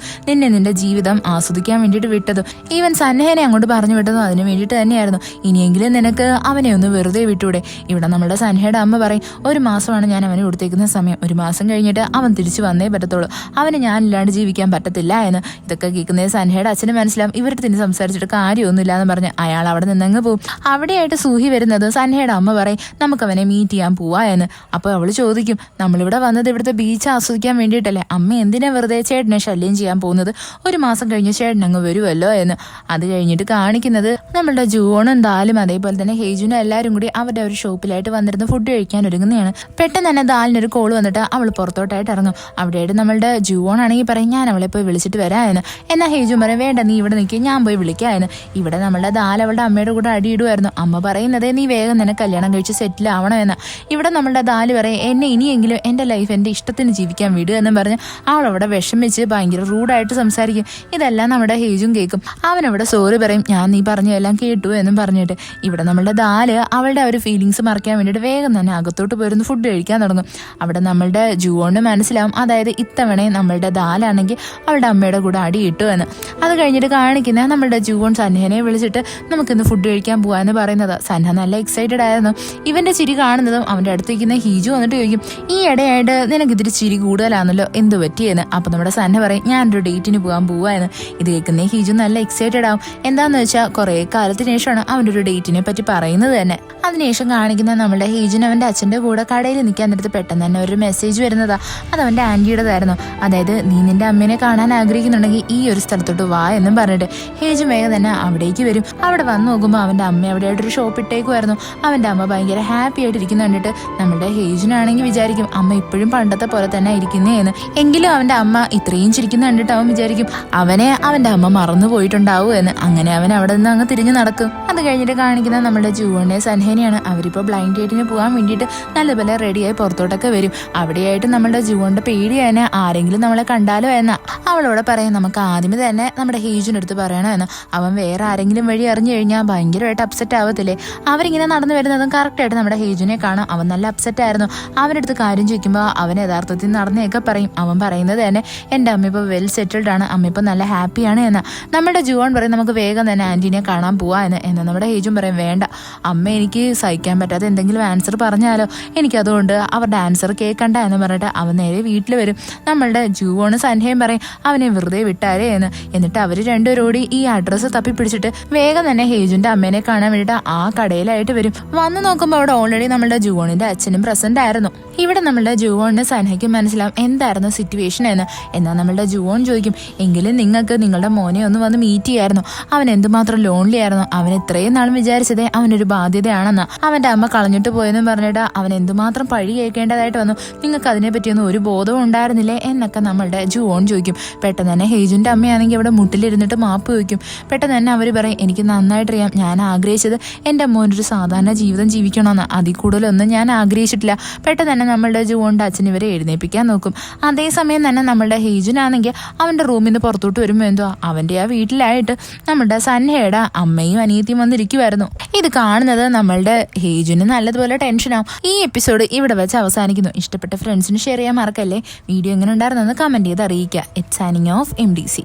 നിന്റെ ജീവിതം ആസ്വദിക്കാൻ വേണ്ടിയിട്ട് വിട്ടതും. ഈവൻ സൻഹേനെ അങ്ങോട്ട് പറഞ്ഞു വിട്ടതും അതിന് വേണ്ടിയിട്ട് തന്നെയായിരുന്നു. ഇനിയെങ്കിലും നിനക്ക് അവനെ ഒന്ന് വെറുതെ വിട്ടൂടെ. ഇവിടെ നമ്മുടെ സൻഹയുടെ അമ്മ പറയും ഒരു മാസമാണ് ഞാൻ അവനെ കൊടുത്തേക്കുന്ന സമയം, ഒരു മാസം കഴിഞ്ഞിട്ട് അവൻ തിരിച്ചു വന്നേ പറ്റത്തുള്ളൂ, അവന് ഞാനില്ലാണ്ട് ജീവിക്കാൻ പറ്റത്തില്ല എന്ന്. ഇതൊക്കെ കേൾക്കുന്നത് സൻഹയുടെ അച്ഛന് മനസ്സിലാവും ഇവരുടെ തന്നെ സംസാരിച്ചിട്ട് കാര്യമൊന്നുമില്ല എന്ന് പറഞ്ഞ് അയാൾ അവിടെ നിന്നങ്ങ് പോകും. അവിടെയായിട്ട് സൂഹി വരുന്നത് സൻഹയുടെ അമ്മ പറയും നമുക്ക് അവനെ മീറ്റ് ചെയ്യാൻ പോവാ എന്ന്. അപ്പോൾ അവൾ ചോദിക്കും നമ്മളിവിടെ വന്നത് ഇവിടുത്തെ ബീച്ച് ആസ്വദിക്കാൻ വേണ്ടിയിട്ടല്ലേ, അമ്മ എന്തിനാ വെറുതെ ചേട്ടനെ ശല്യം ചെയ്യാൻ പോകുന്നത്, ഒരു മാസം കഴിഞ്ഞ് ചേട്ടൻ അങ്ങ് വരുമല്ലോ എന്ന്. അത് കഴിഞ്ഞിട്ട് കാണിക്കുന്നത് നമ്മളുടെ ജുവോണും ദാലും അതേപോലെ തന്നെ ഹേജുനും എല്ലാവരും കൂടി അവരുടെ ഒരു ഷോപ്പിലായിട്ട് വന്നിരുന്ന് ഫുഡ് കഴിക്കാൻ ഒരുങ്ങുന്നതാണ്. പെട്ടെന്ന് തന്നെ ദാലിനൊരു കോൾ വന്നിട്ട് അവൾ പുറത്തോട്ടായിട്ട് ഇറങ്ങും. അവിടെയായിട്ട് നമ്മളുടെ ജുവോൺ ആണെങ്കിൽ പറയും ഞാൻ അവളെ പോയി വിളിച്ചിട്ട് വരാം എന്ന്. എന്നാൽ ഹേജു പറയും വേണ്ട നീ ഇവിടെ നിൽക്കുക, ഞാൻ പോയി വിളിക്കാം എന്ന്. ഇവിടെ നമ്മളുടെ ദാൽ അവളുടെ അമ്മയുടെ കൂടെ അടിയിടുമായിരുന്നു. അമ്മ പറയുന്നത് നീ വേഗം തന്നെ കല്യാണം കഴിച്ച് സെറ്റിൽ ആവണമെന്ന്. ഇവിടെ നമ്മളുടെ ദാല് പറയും എന്നെ ഇനിയെങ്കിലും എൻ്റെ ലൈഫ് എൻ്റെ ഇഷ്ടത്തിന് ജീവിക്കാൻ വിടുക എന്നും പറഞ്ഞ് അവളവിടെ വിഷമിച്ച് ഭയങ്കര റൂഡായിട്ട് സംസാരിക്കും. ഇതെല്ലാം നമ്മുടെ ഹേജും കേൾക്കും. അവനവിടെ സോറി പറയും ഞാൻ നീ പറഞ്ഞതെല്ലാം കേട്ടു എന്നും പറഞ്ഞിട്ട്. ഇവിടെ നമ്മളുടെ ദാല് അവളുടെ ഒരു ഫീലിങ്സ് മറക്കാൻ വേണ്ടിയിട്ട് വേഗം തന്നെ അകത്തോട്ട് പോയിരുന്നു ഫുഡ് കഴിക്കാൻ തുടങ്ങും. അവിടെ നമ്മളുടെ ജുവോണിന് മനസ്സിലാവും അതായത് ഇത്തവണ നമ്മളുടെ ദാലാണെങ്കിൽ അവളുടെ അമ്മയുടെ കൂടെ അടിയിട്ടു എന്ന്. അത് കഴിഞ്ഞിട്ട് കാണിക്കുന്ന നമ്മളുടെ ജുവോൺ സൻഹനെ വിളിച്ചിട്ട് നമുക്കിന്ന് ഫുഡ് കഴിക്കാൻ പോകാമെന്ന് പറയുന്നത്. സൻഹ നല്ല എക്സൈറ്റഡ് ആയിരുന്നു. ഇവന്റെ ചിരി കാണുന്നതും അവൻ്റെ അടുത്തേക്കുന്ന ഹീജു വന്നിട്ട് ചോദിക്കും ഈ ഇടയായിട്ട് നിനക്ക് ഇതിരി ചിരി കൂടുതലാണല്ലോ, എന്ത് പറ്റിയെന്ന്. അപ്പം നമ്മുടെ സൻഹ പറയും ഞാനൊരു ഡേറ്റിന് പോകാൻ പോവാ എന്ന്. ഇത് കേൾക്കുന്ന ഹീജു നല്ല എക്സൈറ്റഡ് ആവും. എന്താന്ന് വെച്ചാൽ കുറേ കാലത്തിന് ശേഷമാണ് അവൻ്റെ ഒരു ഡേറ്റിനെ പറ്റി പറയുന്നത് തന്നെ. അതിനുശേഷം കാണിക്കുന്ന നമ്മുടെ ഹീജുൻ അവൻ്റെ അച്ഛൻ്റെ കൂടെ കടയിൽ നിൽക്കാൻ നേരത്ത് പെട്ടെന്ന് തന്നെ ഒരു മെസ്സേജ് വരുന്നതാ. അത് അവൻ്റെ ആൻറ്റിയുടേതായിരുന്നു. അതായത് നീ നിന്റെ അമ്മേനെ കാണാൻ ആഗ്രഹിക്കുന്നുണ്ടെങ്കിൽ ഈ ഒരു സ്ഥലത്തോട്ട് വാ എന്നും പറഞ്ഞിട്ട് ഹേജു വേഗം തന്നെ അവിടേക്ക് വരും. അവിടെ വന്ന് നോക്കുമ്പോൾ അവൻ്റെ അമ്മ അവിടെയായിട്ടൊരു ഷോപ്പ് ഇട്ടേക്കുമായിരുന്നു. അവൻ്റെ അമ്മ ഭയങ്കര ഹാപ്പി ആയിട്ട് ഇരിക്കുന്ന കണ്ടിട്ട് നമ്മുടെ ഹേജുനാണെങ്കിൽ വിചാരിക്കും അമ്മ ഇപ്പോഴും പണ്ടത്തെ പോലെ തന്നെ ഇരിക്കുന്നേന്ന്. എങ്കിലും അവൻ്റെ അമ്മ ഇത്രയും ചിരിക്കുന്ന കണ്ടിട്ട് അവൻ വിചാരിക്കും അവനെ അവൻ്റെ അമ്മ മറന്നു പോയിട്ടുണ്ടാവും എന്ന്. അങ്ങനെ അവൻ അവിടെ നിന്ന് അങ്ങ് തിരിഞ്ഞു നടക്കും. അത് കഴിഞ്ഞിട്ട് കാണിക്കുന്ന നമ്മുടെ ജുവോണിനെ സൻഹേനെയാണ്. അവരിപ്പോൾ ബ്ലൈൻഡ് ഡേറ്റിന് പോകാൻ വേണ്ടിയിട്ട് നല്ലപോലെ റെഡിയായി പുറത്തോട്ടൊക്കെ വരും. അവിടെയായിട്ട് നമ്മുടെ ജുവോണിന്റെ പേടി തന്നെ ആരെങ്കിലും നമ്മളെ കണ്ടാലോ എന്ന അവളോട് പറയും നമുക്ക് ആദ്യമേ തന്നെ നമ്മുടെ ഹേജുനടുത്ത് പറയണോ എന്ന്. അവൻ വേറെ ആരെങ്കിലും വഴി അറിഞ്ഞു കഴിഞ്ഞാൽ ഭയങ്കരമായിട്ട് അപ്സെറ്റ് ആവത്തില്ലേ. അവരിങ്ങനെ നടന്നു വരുന്നതും കറക്റ്റായിട്ട് നമ്മുടെ ഹേജുനെ കാണാം. അവൻ നല്ല അപ്സെറ്റ് ആയിരുന്നു. അവൻ്റെ അടുത്ത് കാര്യം ചോദിക്കുമ്പോൾ അവൻ യഥാർത്ഥത്തിൽ നടന്നേക്കെ പറയും. അവൻ പറയുന്നത് തന്നെ എൻ്റെ അമ്മ ഇപ്പോൾ വെൽ സെറ്റിൽഡ് ആണ്, അമ്മ ഇപ്പോൾ നല്ല ഹാപ്പിയാണ് എന്ന്. നമ്മുടെ ജുവോൺ പറയും നമുക്ക് വേഗം തന്നെ ആൻറ്റീനെ കാണാൻ പോവാ എന്ന് നമ്മുടെ ഹേജും പറയും വേണ്ട അമ്മ എനിക്ക് സഹിക്കാൻ പറ്റാത്ത എന്തെങ്കിലും ആൻസർ പറഞ്ഞാലോ, എനിക്കതുകൊണ്ട് അവരുടെ ആൻസർ കേൾക്കണ്ട എന്ന് പറഞ്ഞിട്ട് അവൻ നേരെ വീട്ടിൽ വരും. നമ്മളുടെ ജുവോൺ ജുവോണ് സൻഹയും പറയും അവനെ വെറുതെ വിട്ടാരേ എന്ന്. എന്നിട്ട് അവര് രണ്ടുപേരോടി ഈ അഡ്രസ്സ് തപ്പിപ്പിടിച്ചിട്ട് വേഗം തന്നെ ഹേജുന്റെ അമ്മേനെ കാണാൻ വേണ്ടിയിട്ട് ആ കടയിലായിട്ട് വരും. വന്നു നോക്കുമ്പോൾ അവിടെ ഓൾറെഡി നമ്മളുടെ ജുവോണിന്റെ അച്ഛനും പ്രസന്റ് ആയിരുന്നു. ഇവിടെ നമ്മളുടെ ജുവോണിന് സൻഹയ്ക്കും മനസ്സിലാവും എന്തായിരുന്നു സിറ്റുവേഷൻ എന്ന്. എന്നാൽ നമ്മളുടെ ജുവോൺ ചോദിക്കും, എങ്കിലും നിങ്ങൾക്ക് നിങ്ങളുടെ മോനെ ഒന്ന് വന്ന് മീറ്റ് ചെയ്യായിരുന്നു. അവൻ എന്തുമാത്രം ലോൺലി ആയിരുന്നു. അവൻ ഇത്രയും നാളും വിചാരിച്ചതേ അവനൊരു ബാധ്യതയാണെന്ന്. അവന്റെ അമ്മ കളഞ്ഞിട്ട് പോയെന്ന് പറഞ്ഞിട്ട് അവൻ എന്തുമാത്രം പഴി കേൾക്കേണ്ടതായിട്ട് വന്നു. നിങ്ങൾക്ക് അതിനെ പറ്റിയൊന്നും ഒരു ബോധവും ഉണ്ടായിരുന്നില്ലേ എന്നൊക്കെ നമ്മളുടെ ജുവോൺ ചോദിക്കും. പെട്ടെന്ന് തന്നെ ഹേജുന്റെ അമ്മയാണെങ്കിൽ അവിടെ മുട്ടിലിരുന്നിട്ട് മാപ്പ് ചോദിക്കും. പെട്ടെന്ന് തന്നെ അവർ പറയും, എനിക്ക് നന്നായിട്ടറിയാം, ഞാൻ ആഗ്രഹിച്ചത് എൻ്റെ മോനൊരു സാധാരണ ജീവിതം ജീവിക്കണമെന്ന്. അതിൽ കൂടുതലൊന്നും ഞാൻ ആഗ്രഹിച്ചിട്ടില്ല. പെട്ടെന്ന് തന്നെ നമ്മളുടെ ജുവോണിന്റെ അച്ഛൻ ഇവരെ എഴുന്നേൽപ്പിക്കാൻ നോക്കും. അതേസമയം തന്നെ നമ്മളുടെ ഹേജുനാണെങ്കിൽ അവന്റെ റൂമിൽ നിന്ന് പുറത്തോട്ട് വരുമ്പോൾ എന്തോ അവന്റെ ആ വീട്ടിലായിട്ട് നമ്മളുടെ സൻഹയുടെ അമ്മയും അനിയത്തിയും വന്നിരിക്കുമായിരുന്നു. ഇത് കാണുന്നത് നമ്മളുടെ ഹേജുന് നല്ലതുപോലെ ടെൻഷനാവും. ഈ എപ്പിസോഡ് ഇവിടെ വെച്ച് അവസാനിക്കുന്നു. ഇഷ്ടപ്പെട്ട ഫ്രണ്ട്സിന് ഷെയർ ചെയ്യാൻ മറക്കല്ലേ. വീഡിയോ എങ്ങനെ ഉണ്ടായിരുന്നെന്ന് കമന്റ് ചെയ്ത് അറിയിക്കുക. It's signing off MDC.